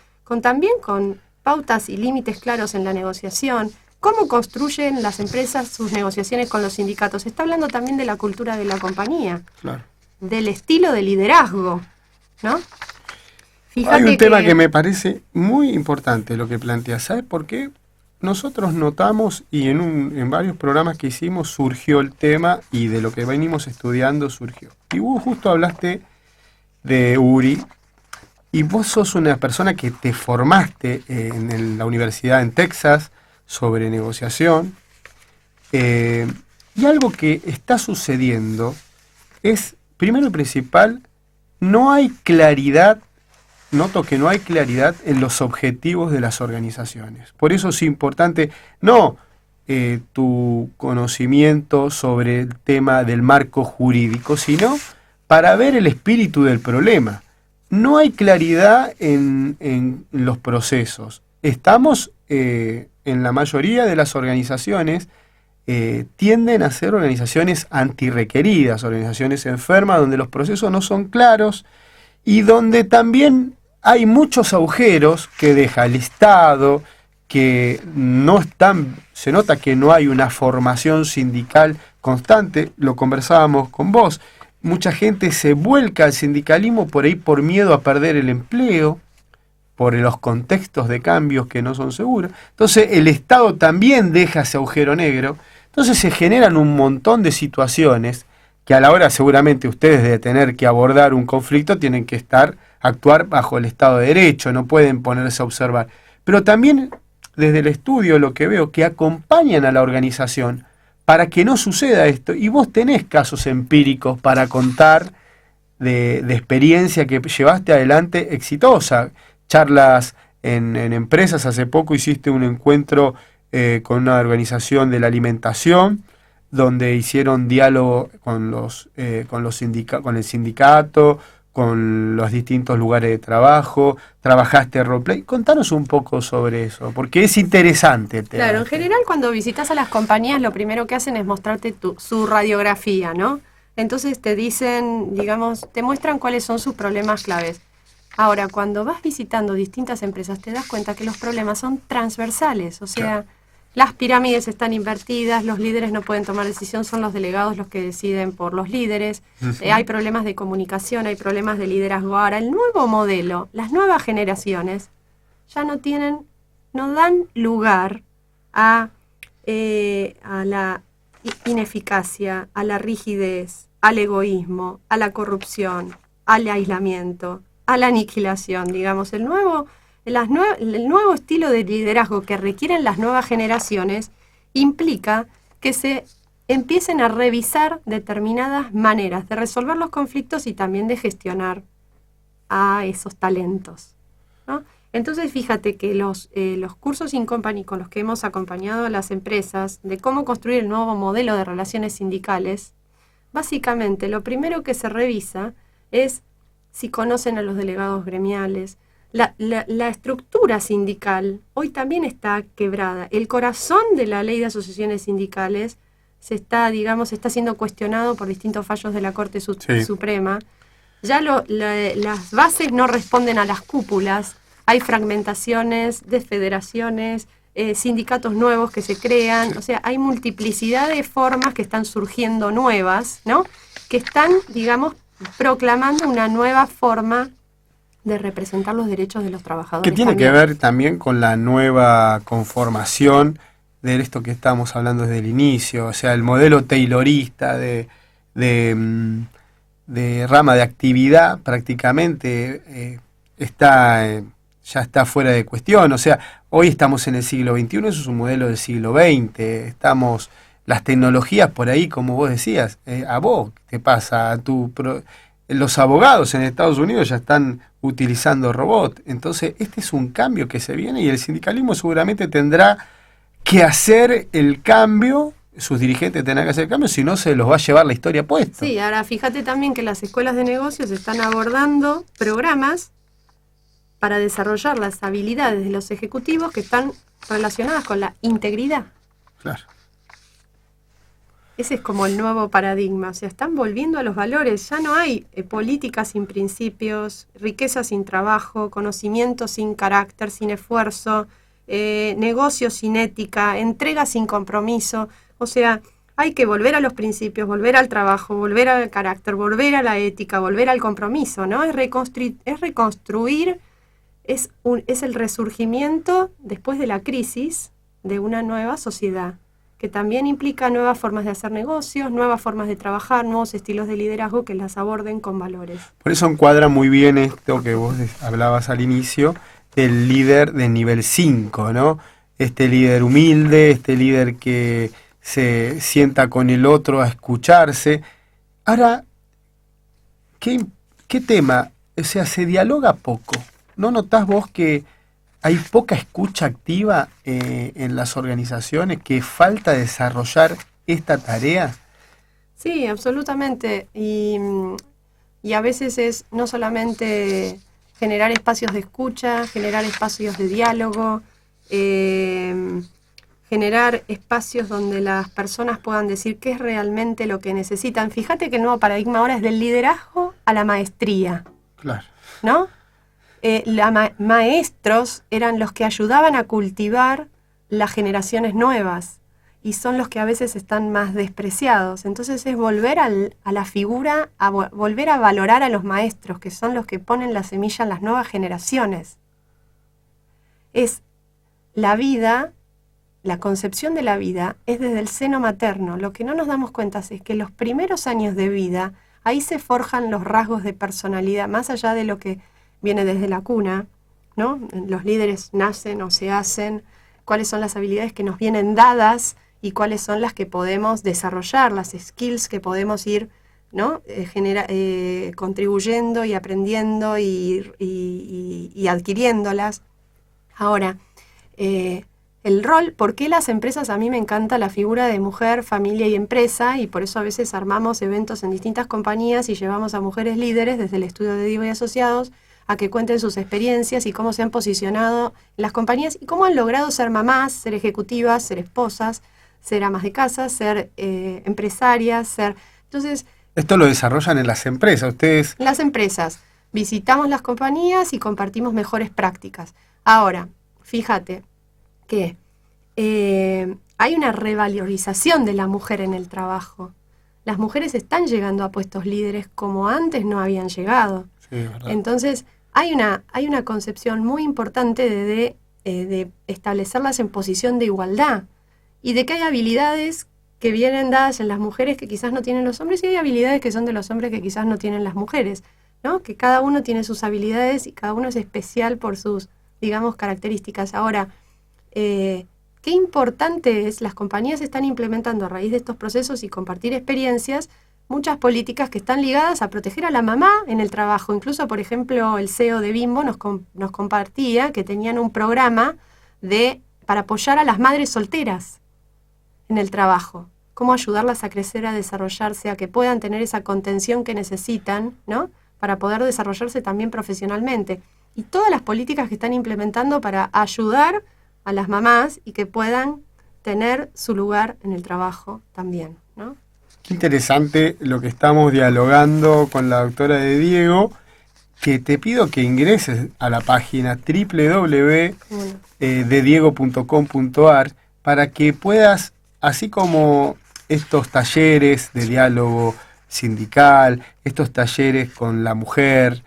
también con pautas y límites claros en la negociación, cómo construyen las empresas sus negociaciones con los sindicatos. Se está hablando también de la cultura de la compañía, claro, del estilo de liderazgo, ¿no? Fíjate Hay un tema que me parece muy importante lo que planteas. ¿Sabes por qué? Nosotros notamos, y en varios programas que hicimos surgió el tema, y de lo que venimos estudiando surgió. Y vos justo hablaste de Ury, y vos sos una persona que te formaste en la universidad en Texas sobre negociación, y algo que está sucediendo es, primero y principal, noto que no hay claridad en los objetivos de las organizaciones. Por eso es importante, no tu conocimiento sobre el tema del marco jurídico, sino para ver el espíritu del problema. No hay claridad en los procesos. Estamos, en la mayoría de las organizaciones, tienden a ser organizaciones antirrequeridas, organizaciones enfermas, donde los procesos no son claros y donde también hay muchos agujeros que deja el Estado, que no están, se nota que no hay una formación sindical constante, lo conversábamos con vos, mucha gente se vuelca al sindicalismo por ahí por miedo a perder el empleo, por los contextos de cambios que no son seguros. Entonces el Estado también deja ese agujero negro. Entonces se generan un montón de situaciones que a la hora seguramente ustedes de tener que abordar un conflicto tienen que actuar bajo el Estado de Derecho, no pueden ponerse a observar. Pero también desde el estudio lo que veo que acompañan a la organización para que no suceda esto. Y vos tenés casos empíricos para contar de experiencia que llevaste adelante exitosa. Charlas en empresas, hace poco hiciste un encuentro con una organización de la alimentación, donde hicieron diálogo con el sindicato, con los distintos lugares de trabajo, trabajaste roleplay. Contanos un poco sobre eso, porque es interesante el tema. Claro, en general cuando visitas a las compañías lo primero que hacen es mostrarte su radiografía, ¿no? Entonces te dicen, digamos, te muestran cuáles son sus problemas claves. Ahora, cuando vas visitando distintas empresas te das cuenta que los problemas son transversales, o sea, claro, las pirámides están invertidas, los líderes no pueden tomar decisión, son los delegados los que deciden por los líderes, hay problemas de comunicación, hay problemas de liderazgo. Ahora, el nuevo modelo, las nuevas generaciones ya no dan lugar a la ineficacia, a la rigidez, al egoísmo, a la corrupción, al aislamiento, a la aniquilación, digamos. El nuevo estilo de liderazgo que requieren las nuevas generaciones implica que se empiecen a revisar determinadas maneras de resolver los conflictos y también de gestionar a esos talentos, ¿no? Entonces, fíjate que los cursos In Company con los que hemos acompañado a las empresas de cómo construir el nuevo modelo de relaciones sindicales, básicamente lo primero que se revisa es si conocen a los delegados gremiales. La estructura sindical hoy también está quebrada. El corazón de la ley de asociaciones sindicales está siendo cuestionado por distintos fallos de la Corte Suprema. Ya las bases no responden a las cúpulas. Hay fragmentaciones, desfederaciones, sindicatos nuevos que se crean. O sea, hay multiplicidad de formas que están surgiendo nuevas, ¿no? Que están, digamos, proclamando una nueva forma de representar los derechos de los trabajadores. Que tiene que ver también con la nueva conformación de esto que estábamos hablando desde el inicio, o sea, el modelo taylorista de rama de actividad prácticamente ya está fuera de cuestión. O sea, hoy estamos en el siglo XXI, eso es un modelo del siglo XX, las tecnologías por ahí, como vos decías, a vos te pasa, los abogados en Estados Unidos ya están utilizando robots. Entonces, este es un cambio que se viene y el sindicalismo seguramente tendrá que hacer el cambio, sus dirigentes tendrán que hacer el cambio, si no se los va a llevar la historia puesta. Sí, ahora fíjate también que las escuelas de negocios están abordando programas para desarrollar las habilidades de los ejecutivos que están relacionadas con la integridad. Claro. Ese es como el nuevo paradigma, o sea, están volviendo a los valores, ya no hay política sin principios, riqueza sin trabajo, conocimiento sin carácter, sin esfuerzo, negocios sin ética, entrega sin compromiso. O sea, hay que volver a los principios, volver al trabajo, volver al carácter, volver a la ética, volver al compromiso, ¿no? Es reconstruir, es el resurgimiento después de la crisis de una nueva sociedad, que también implica nuevas formas de hacer negocios, nuevas formas de trabajar, nuevos estilos de liderazgo que las aborden con valores. Por eso encuadra muy bien esto que vos hablabas al inicio, el líder de nivel 5, ¿no? Este líder humilde, este líder que se sienta con el otro a escucharse. Ahora, ¿qué tema? O sea, se dialoga poco. ¿No notás vos que hay poca escucha activa en las organizaciones, que falta desarrollar esta tarea? Sí, absolutamente. Y a veces es no solamente generar espacios de escucha, generar espacios de diálogo, generar espacios donde las personas puedan decir qué es realmente lo que necesitan. Fíjate que el nuevo paradigma ahora es del liderazgo a la maestría. Claro. ¿No? Maestros eran los que ayudaban a cultivar las generaciones nuevas y son los que a veces están más despreciados. Entonces es volver a la figura, volver a valorar a los maestros, que son los que ponen la semilla en las nuevas generaciones. es la vida, la concepción de la vida es desde el seno materno. Lo que no nos damos cuenta es que los primeros años de vida, ahí se forjan los rasgos de personalidad, más allá de lo que viene desde la cuna, ¿no? Los líderes nacen o se hacen, cuáles son las habilidades que nos vienen dadas y cuáles son las que podemos desarrollar, las skills que podemos ir, ¿no? Contribuyendo y aprendiendo y adquiriéndolas. Ahora, el rol, ¿por qué las empresas? A mí me encanta la figura de mujer, familia y empresa, y por eso a veces armamos eventos en distintas compañías y llevamos a mujeres líderes desde el estudio de Diego y Asociados a que cuenten sus experiencias y cómo se han posicionado en las compañías y cómo han logrado ser mamás, ser ejecutivas, ser esposas, ser amas de casa, ser empresarias, ser... Entonces... Esto lo desarrollan en las empresas, ustedes... Las empresas. Visitamos las compañías y compartimos mejores prácticas. Ahora, fíjate que hay una revalorización de la mujer en el trabajo. Las mujeres están llegando a puestos líderes como antes no habían llegado. Sí, ¿verdad? Entonces, hay una concepción muy importante de establecerlas en posición de igualdad y de que hay habilidades que vienen dadas en las mujeres que quizás no tienen los hombres y hay habilidades que son de los hombres que quizás no tienen las mujeres, ¿no? Que cada uno tiene sus habilidades y cada uno es especial por sus, digamos, características. Ahora, qué importante es, las compañías están implementando a raíz de estos procesos y compartir experiencias, muchas políticas que están ligadas a proteger a la mamá en el trabajo. Incluso, por ejemplo, el CEO de Bimbo nos compartía que tenían un programa para apoyar a las madres solteras en el trabajo. Cómo ayudarlas a crecer, a desarrollarse, a que puedan tener esa contención que necesitan, ¿no? Para poder desarrollarse también profesionalmente. Y todas las políticas que están implementando para ayudar a las mamás y que puedan tener su lugar en el trabajo también, ¿no? Qué interesante lo que estamos dialogando con la doctora de Diego, que te pido que ingreses a la página www.dediego.com.ar para que puedas, así como estos talleres de diálogo sindical, estos talleres con la mujer,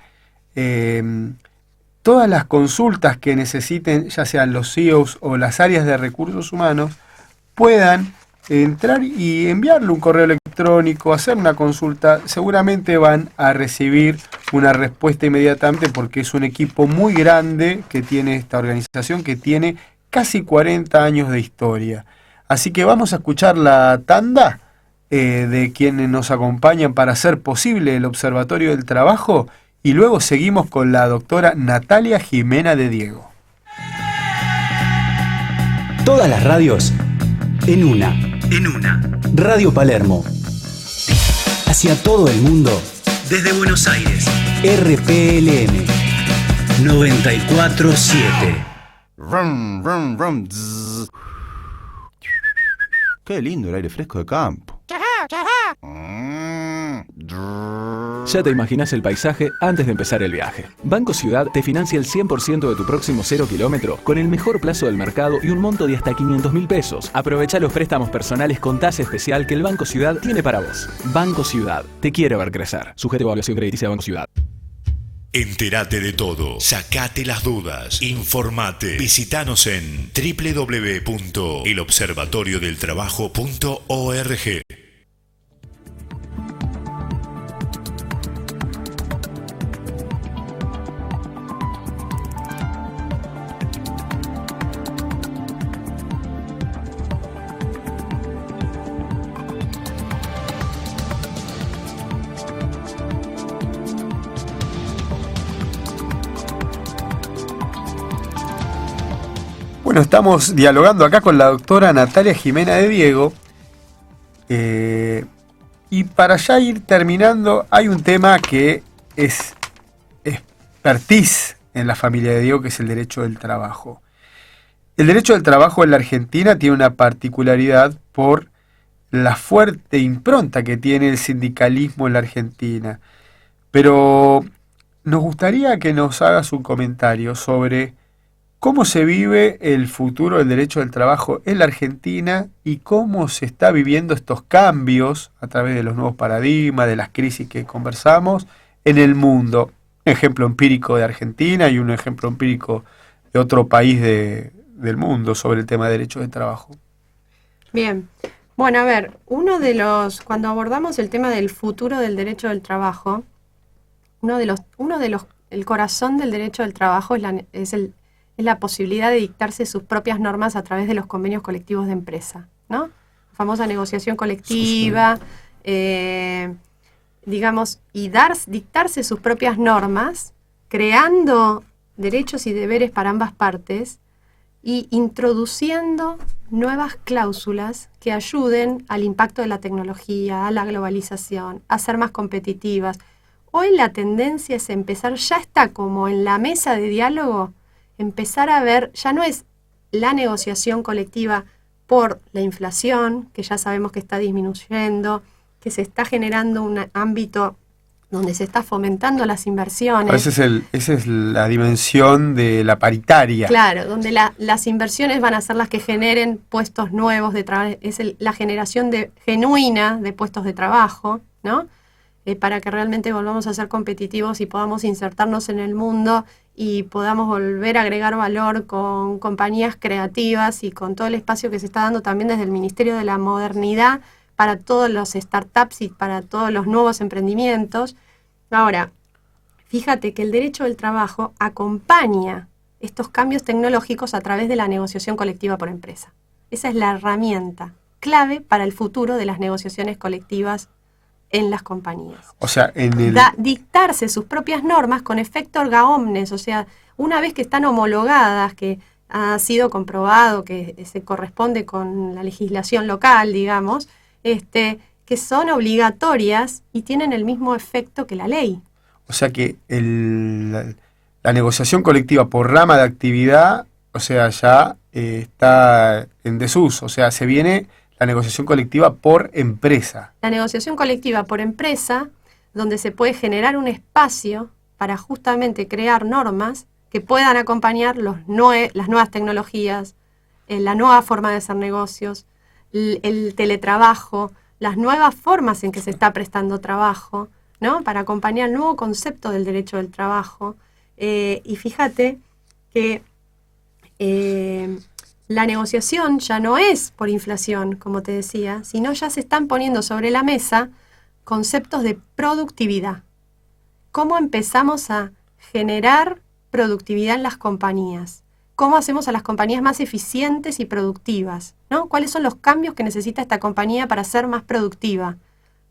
todas las consultas que necesiten, ya sean los CEOs o las áreas de recursos humanos, puedan entrar y enviarle un correo electrónico, hacer una consulta. Seguramente van a recibir una respuesta inmediatamente porque es un equipo muy grande que tiene esta organización, que tiene casi 40 años de historia. Así que vamos a escuchar la tanda de quienes nos acompañan para hacer posible el Observatorio del Trabajo y luego seguimos con la doctora Natalia Jimena de Diego. Todas las radios en una. Radio Palermo. Hacia todo el mundo. Desde Buenos Aires. RPLM 94.7. Rum, rum, rum. Zzz. Qué lindo el aire fresco de campo. Ya te imaginas el paisaje antes de empezar el viaje. Banco Ciudad te financia el 100% de tu próximo 0 kilómetro con el mejor plazo del mercado y un monto de hasta 500.000 pesos. Aprovecha los préstamos personales con tasa especial que el Banco Ciudad tiene para vos. Banco Ciudad, te quiere ver crecer. Sujeto a evaluación crediticia de Banco Ciudad. Entérate de todo, sacate las dudas, informate, visitanos en www.elobservatoriodeltrabajo.org. Bueno, estamos dialogando acá con la doctora Natalia Jimena de Diego y para ya ir terminando hay un tema que es expertise en la familia de Diego, que es el derecho del trabajo. El derecho del trabajo en la Argentina tiene una particularidad por la fuerte impronta que tiene el sindicalismo en la Argentina, pero nos gustaría que nos hagas un comentario sobre ¿cómo se vive el futuro del derecho del trabajo en la Argentina y cómo se está viviendo estos cambios a través de los nuevos paradigmas, de las crisis que conversamos en el mundo? Un ejemplo empírico de Argentina y un ejemplo empírico otro país del mundo sobre el tema de derechos de trabajo. Bien. Bueno, a ver, cuando abordamos el tema del futuro del derecho del trabajo, el corazón del derecho del trabajo es la posibilidad de dictarse sus propias normas a través de los convenios colectivos de empresa, ¿no? La famosa negociación colectiva, digamos, y dictarse sus propias normas, creando derechos y deberes para ambas partes y introduciendo nuevas cláusulas que ayuden al impacto de la tecnología, a la globalización, a ser más competitivas. Hoy la tendencia es ya está como en la mesa de diálogo, empezar a ver, ya no es la negociación colectiva por la inflación, que ya sabemos que está disminuyendo, que se está generando un ámbito donde se está fomentando las inversiones. Esa es la dimensión de la paritaria. Claro, donde las inversiones van a ser las que generen puestos nuevos de trabajo, es la generación genuina de puestos de trabajo, ¿no? Para que realmente volvamos a ser competitivos y podamos insertarnos en el mundo y podamos volver a agregar valor con compañías creativas y con todo el espacio que se está dando también desde el Ministerio de la Modernidad para todos los startups y para todos los nuevos emprendimientos. Ahora, fíjate que el derecho del trabajo acompaña estos cambios tecnológicos a través de la negociación colectiva por empresa. Esa es la herramienta clave para el futuro de las negociaciones colectivas en las compañías. O sea, dictarse sus propias normas con efecto erga omnes, o sea, una vez que están homologadas, que ha sido comprobado que se corresponde con la legislación local, digamos, que son obligatorias y tienen el mismo efecto que la ley. O sea que la negociación colectiva por rama de actividad, o sea, ya está en desuso, o sea, se viene la negociación colectiva por empresa. La negociación colectiva por empresa, donde se puede generar un espacio para justamente crear normas que puedan acompañar las nuevas tecnologías, la nueva forma de hacer negocios, el teletrabajo, las nuevas formas en que se está prestando trabajo, ¿no? Para acompañar el nuevo concepto del derecho del trabajo. Y fíjate que la negociación ya no es por inflación, como te decía, sino ya se están poniendo sobre la mesa conceptos de productividad. ¿Cómo empezamos a generar productividad en las compañías? ¿Cómo hacemos a las compañías más eficientes y productivas? ¿No? ¿Cuáles son los cambios que necesita esta compañía para ser más productiva?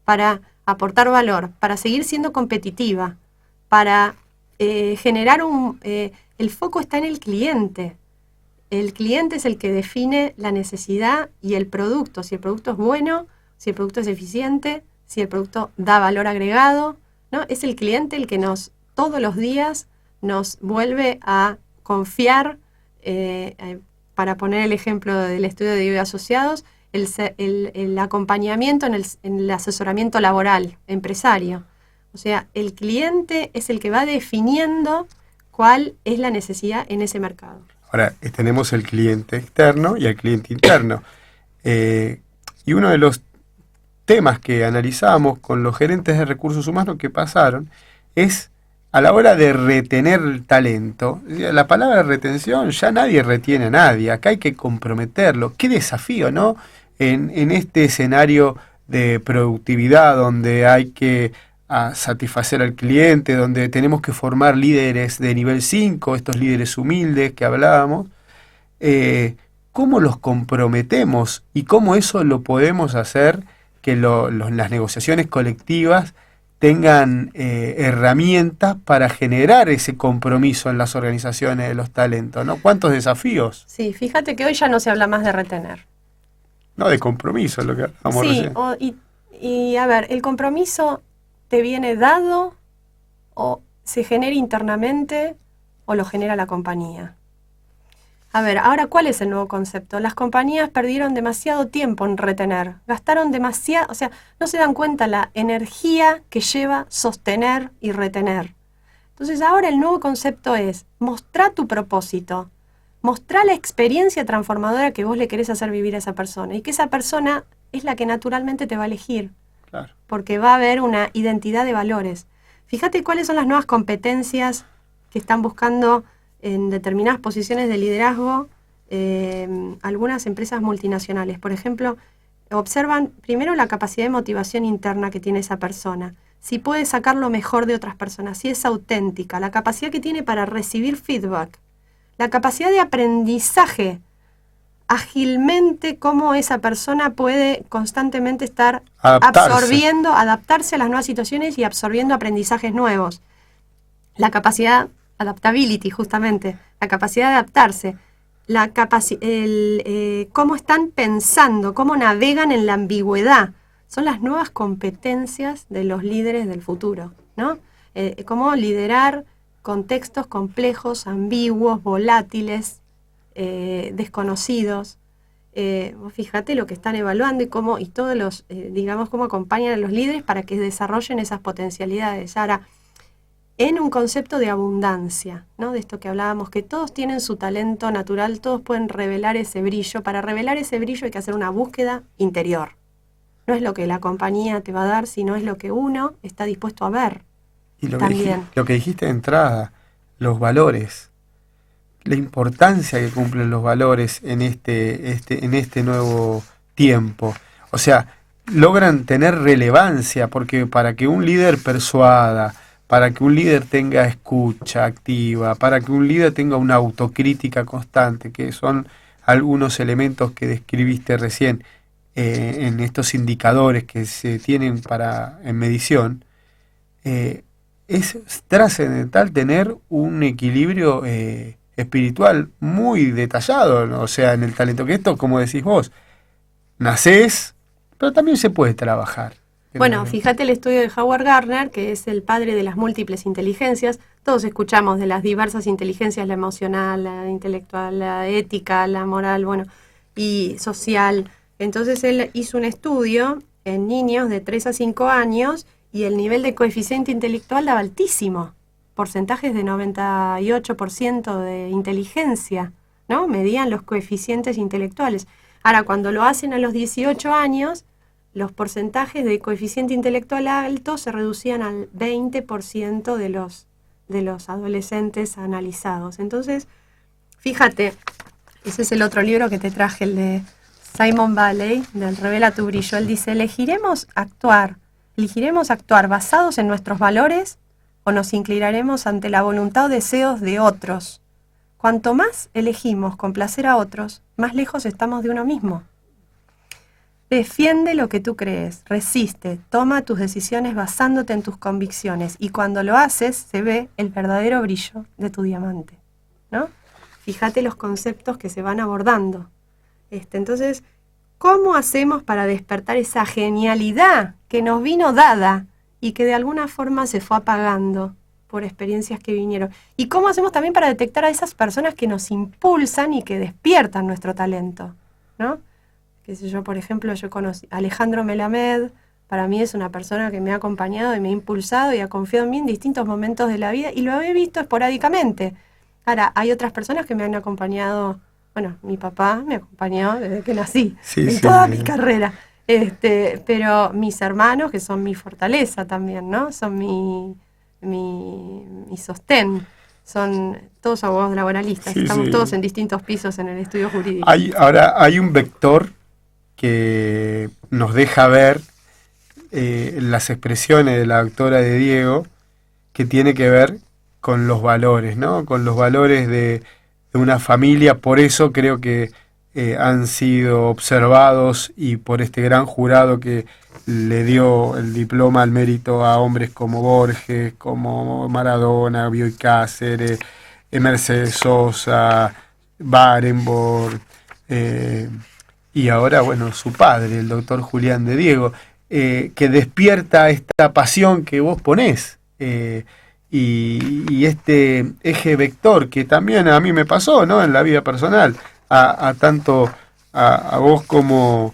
Para aportar valor, para seguir siendo competitiva, para generar el foco está en el cliente. El cliente es el que define la necesidad y el producto. Si el producto es bueno, si el producto es eficiente, si el producto da valor agregado, ¿no? Es el cliente el que todos los días nos vuelve a confiar, para poner el ejemplo del estudio de IBE Asociados, el acompañamiento en el asesoramiento laboral, empresario. O sea, el cliente es el que va definiendo cuál es la necesidad en ese mercado. Ahora, tenemos el cliente externo y el cliente interno. Y uno de los temas que analizamos con los gerentes de recursos humanos que pasaron es a la hora de retener el talento. La palabra retención, ya nadie retiene a nadie, acá hay que comprometerlo. Qué desafío, ¿no? En este escenario de productividad donde hay que satisfacer al cliente, donde tenemos que formar líderes de nivel 5, estos líderes humildes que hablábamos, ¿cómo los comprometemos y cómo eso lo podemos hacer que las negociaciones colectivas tengan herramientas para generar ese compromiso en las organizaciones de los talentos, ¿no? ¿Cuántos desafíos? Sí, fíjate que hoy ya no se habla más de retener. No, de compromiso es lo que hablamos recién. Y a ver, el compromiso te viene dado o se genera internamente o lo genera la compañía. A ver, ahora, ¿cuál es el nuevo concepto? Las compañías perdieron demasiado tiempo en retener, gastaron demasiado, o sea, no se dan cuenta la energía que lleva sostener y retener. Entonces ahora el nuevo concepto es mostrar tu propósito, mostrar la experiencia transformadora que vos le querés hacer vivir a esa persona y que esa persona es la que naturalmente te va a elegir. Claro. Porque va a haber una identidad de valores. Fíjate cuáles son las nuevas competencias que están buscando en determinadas posiciones de liderazgo algunas empresas multinacionales. Por ejemplo, observan primero la capacidad de motivación interna que tiene esa persona, si puede sacar lo mejor de otras personas, si es auténtica, la capacidad que tiene para recibir feedback, la capacidad de aprendizaje, ágilmente cómo esa persona puede constantemente estar adaptarse a las nuevas situaciones y absorbiendo aprendizajes nuevos. La capacidad, adaptability justamente, la capacidad de adaptarse, cómo están pensando, cómo navegan en la ambigüedad. Son las nuevas competencias de los líderes del futuro, ¿no? Cómo liderar contextos complejos, ambiguos, volátiles, desconocidos. Fíjate lo que están evaluando y todos los, cómo acompañan a los líderes para que desarrollen esas potencialidades. Ahora, en un concepto de abundancia, ¿no? De esto que hablábamos, que todos tienen su talento natural, todos pueden revelar ese brillo. Para revelar ese brillo hay que hacer una búsqueda interior. No es lo que la compañía te va a dar, sino es lo que uno está dispuesto a ver. Y lo también. Que dijiste de entrada, los valores, la importancia que cumplen los valores en este nuevo tiempo. O sea, logran tener relevancia, porque para que un líder persuada, para que un líder tenga escucha activa, para que un líder tenga una autocrítica constante, que son algunos elementos que describiste recién en estos indicadores que se tienen en medición, es trascendental tener un equilibrio espiritual muy detallado, ¿no? O sea, en el talento, que esto, como decís vos, nacés, pero también se puede trabajar. Bueno, fíjate el estudio de Howard Gardner, que es el padre de las múltiples inteligencias. Todos escuchamos de las diversas inteligencias, la emocional, la intelectual, la ética, la moral, y social. Entonces él hizo un estudio en niños de 3 a 5 años y el nivel de coeficiente intelectual daba altísimo. Porcentajes de 98% de inteligencia, ¿no? Medían los coeficientes intelectuales. Ahora, cuando lo hacen a los 18 años, los porcentajes de coeficiente intelectual alto se reducían al 20% de los adolescentes analizados. Entonces, fíjate, ese es el otro libro que te traje, el de Simon Valley, del Revela tu brillo. Él dice, ¿elegiremos actuar basados en nuestros valores o nos inclinaremos ante la voluntad o deseos de otros? Cuanto más elegimos complacer a otros, más lejos estamos de uno mismo. Defiende lo que tú crees, resiste, toma tus decisiones basándote en tus convicciones y cuando lo haces se ve el verdadero brillo de tu diamante, ¿no? Fíjate los conceptos que se van abordando. Entonces, ¿cómo hacemos para despertar esa genialidad que nos vino dada y que de alguna forma se fue apagando por experiencias que vinieron? ¿Y cómo hacemos también para detectar a esas personas que nos impulsan y que despiertan nuestro talento, ¿no? Qué sé yo, por ejemplo, yo conocí a Alejandro Melamed. Para mí es una persona que me ha acompañado y me ha impulsado y ha confiado en mí en distintos momentos de la vida y lo he visto esporádicamente. Ahora, hay otras personas que me han acompañado. Bueno, mi papá me acompañó desde que nací, toda mi carrera. Pero mis hermanos, que son mi fortaleza también, ¿no? Son mi sostén. Son todos abogados laboralistas. Estamos todos en distintos pisos en el estudio jurídico. Hay un vector que nos deja ver las expresiones de la doctora de Diego, que tiene que ver con los valores, ¿no? Con los valores de una familia. Por eso creo que han sido observados y por este gran jurado que le dio el diploma al mérito a hombres como Borges, como Maradona, Bioy Cáceres, Mercedes Sosa, Barenboim, y ahora, su padre, el doctor Julián de Diego, que despierta esta pasión que vos ponés, y este eje vector que también a mí me pasó, ¿no? En la vida personal, tanto a vos como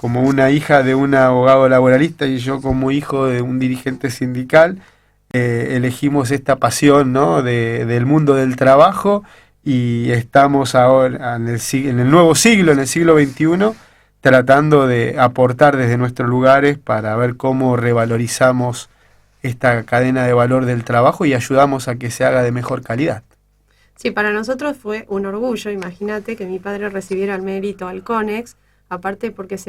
una hija de un abogado laboralista y yo como hijo de un dirigente sindical, elegimos esta pasión, ¿no? del mundo del trabajo, y estamos ahora en el nuevo siglo, en el siglo XXI, tratando de aportar desde nuestros lugares para ver cómo revalorizamos esta cadena de valor del trabajo y ayudamos a que se haga de mejor calidad. Sí, para nosotros fue un orgullo, imagínate que mi padre recibiera el mérito al CONEX, aparte porque es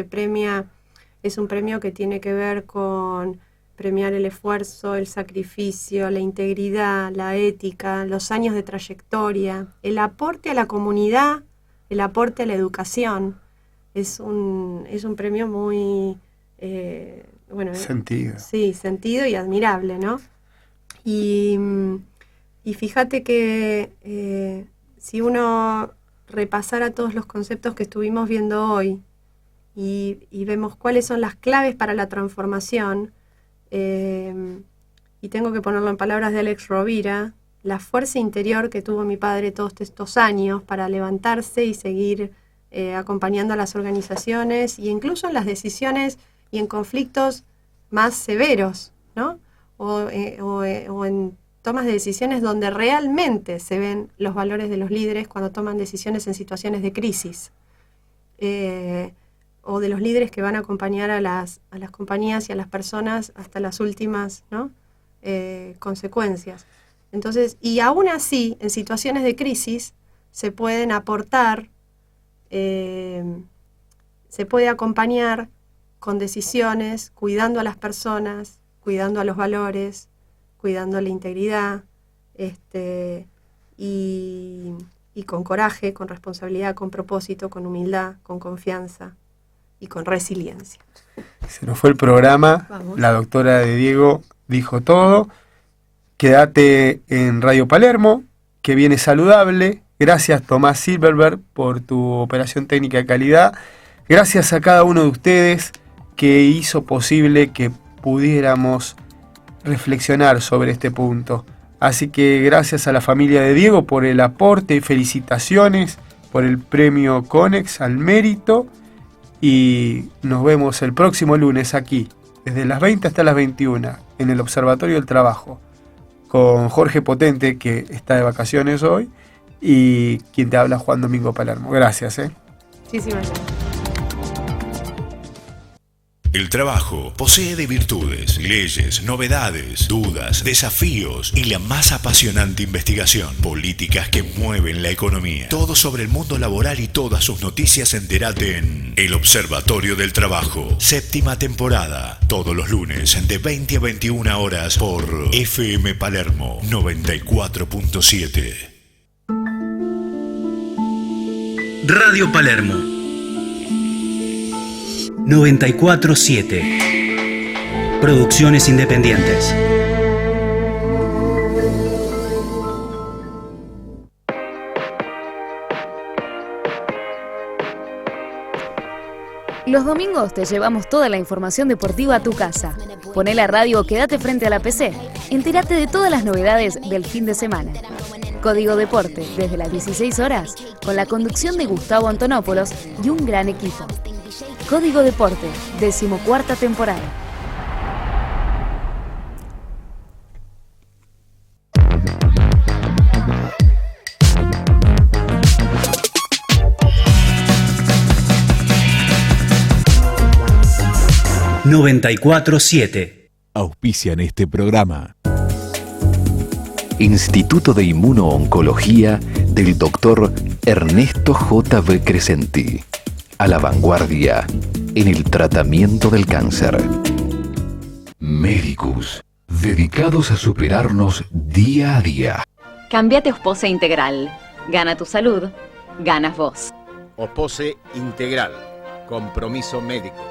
un premio que tiene que ver con premiar el esfuerzo, el sacrificio, la integridad, la ética, los años de trayectoria, el aporte a la comunidad, el aporte a la educación. Es un premio muy, sentido. Sí, sentido y admirable, ¿no? Y fíjate que si uno repasara todos los conceptos que estuvimos viendo hoy y vemos cuáles son las claves para la transformación, y tengo que ponerlo en palabras de Alex Rovira, la fuerza interior que tuvo mi padre todos estos años para levantarse y seguir acompañando a las organizaciones e incluso en las decisiones y en conflictos más severos, ¿no? O en tomas de decisiones donde realmente se ven los valores de los líderes cuando toman decisiones en situaciones de crisis, o de los líderes que van a acompañar a las compañías y a las personas hasta las últimas, ¿no? Consecuencias. Entonces, y aún así, en situaciones de crisis, se pueden aportar, se puede acompañar con decisiones, cuidando a las personas, cuidando a los valores, cuidando la integridad, y con coraje, con responsabilidad, con propósito, con humildad, con confianza y con resiliencia. Se nos fue el programa. Vamos. La doctora de Diego dijo todo. Quédate en Radio Palermo, que viene saludable. Gracias, Tomás Silverberg, por tu operación técnica de calidad. Gracias a cada uno de ustedes que hizo posible que pudiéramos reflexionar sobre este punto. Así que gracias a la familia de Diego por el aporte y felicitaciones por el premio CONEX al mérito. Y nos vemos el próximo lunes aquí, desde las 20 hasta las 21, en el Observatorio del Trabajo, con Jorge Potente, que está de vacaciones hoy, y quien te habla, Juan Domingo Palermo. Gracias. Muchísimas gracias. El trabajo posee de virtudes, leyes, novedades, dudas, desafíos y la más apasionante investigación. Políticas que mueven la economía. Todo sobre el mundo laboral y todas sus noticias entérate en El Observatorio del Trabajo. 7ª temporada. Todos los lunes de 20 a 21 horas por FM Palermo 94.7. Radio Palermo 94.7. Producciones independientes. Los domingos te llevamos toda la información deportiva a tu casa. Poné la radio o quédate frente a la PC. Entérate de todas las novedades del fin de semana. Código Deporte, desde las 16 horas, con la conducción de Gustavo Antonopoulos y un gran equipo. Código Deporte, 14ª temporada. ...94.7... Auspician este programa. Instituto de Inmuno-Oncología del Dr. Ernesto J.B. Crescenti. A la vanguardia en el tratamiento del cáncer. Medicus, dedicados a superarnos día a día. Cambiate Ospose Integral. Gana tu salud, ganas vos. Ospose Integral. Compromiso médico.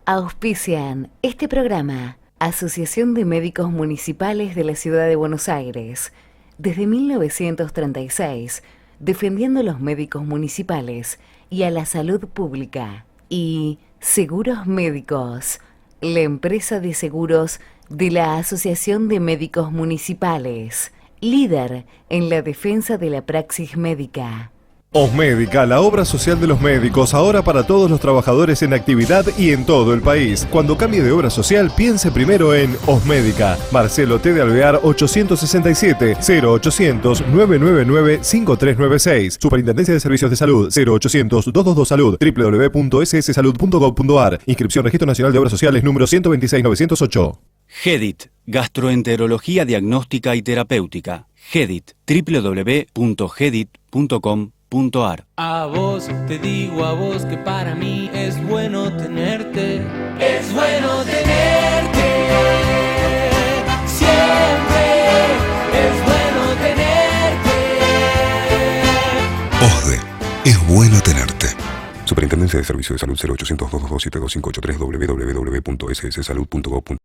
Auspician este programa Asociación de Médicos Municipales de la Ciudad de Buenos Aires. Desde 1936, defendiendo los médicos municipales y a la salud pública. Y Seguros Médicos, la empresa de seguros de la Asociación de Médicos Municipales, líder en la defensa de la praxis médica. Osmédica, la obra social de los médicos, ahora para todos los trabajadores en actividad y en todo el país. Cuando cambie de obra social, piense primero en Osmédica. Marcelo T. de Alvear 867 0800 999 5396. Superintendencia de Servicios de Salud 0800 222 Salud. www.sssalud.gov.ar. Inscripción Registro Nacional de Obras Sociales número 126.908. GEDIT, Gastroenterología Diagnóstica y Terapéutica. GEDIT, www.gedit.com.ar. A vos te digo, a vos que para mí es bueno tenerte. Es bueno tenerte. Siempre es bueno tenerte. OSDE, es bueno tenerte. Superintendencia de Servicios de Salud 0800 222 7253 www.sssalud.gov.ar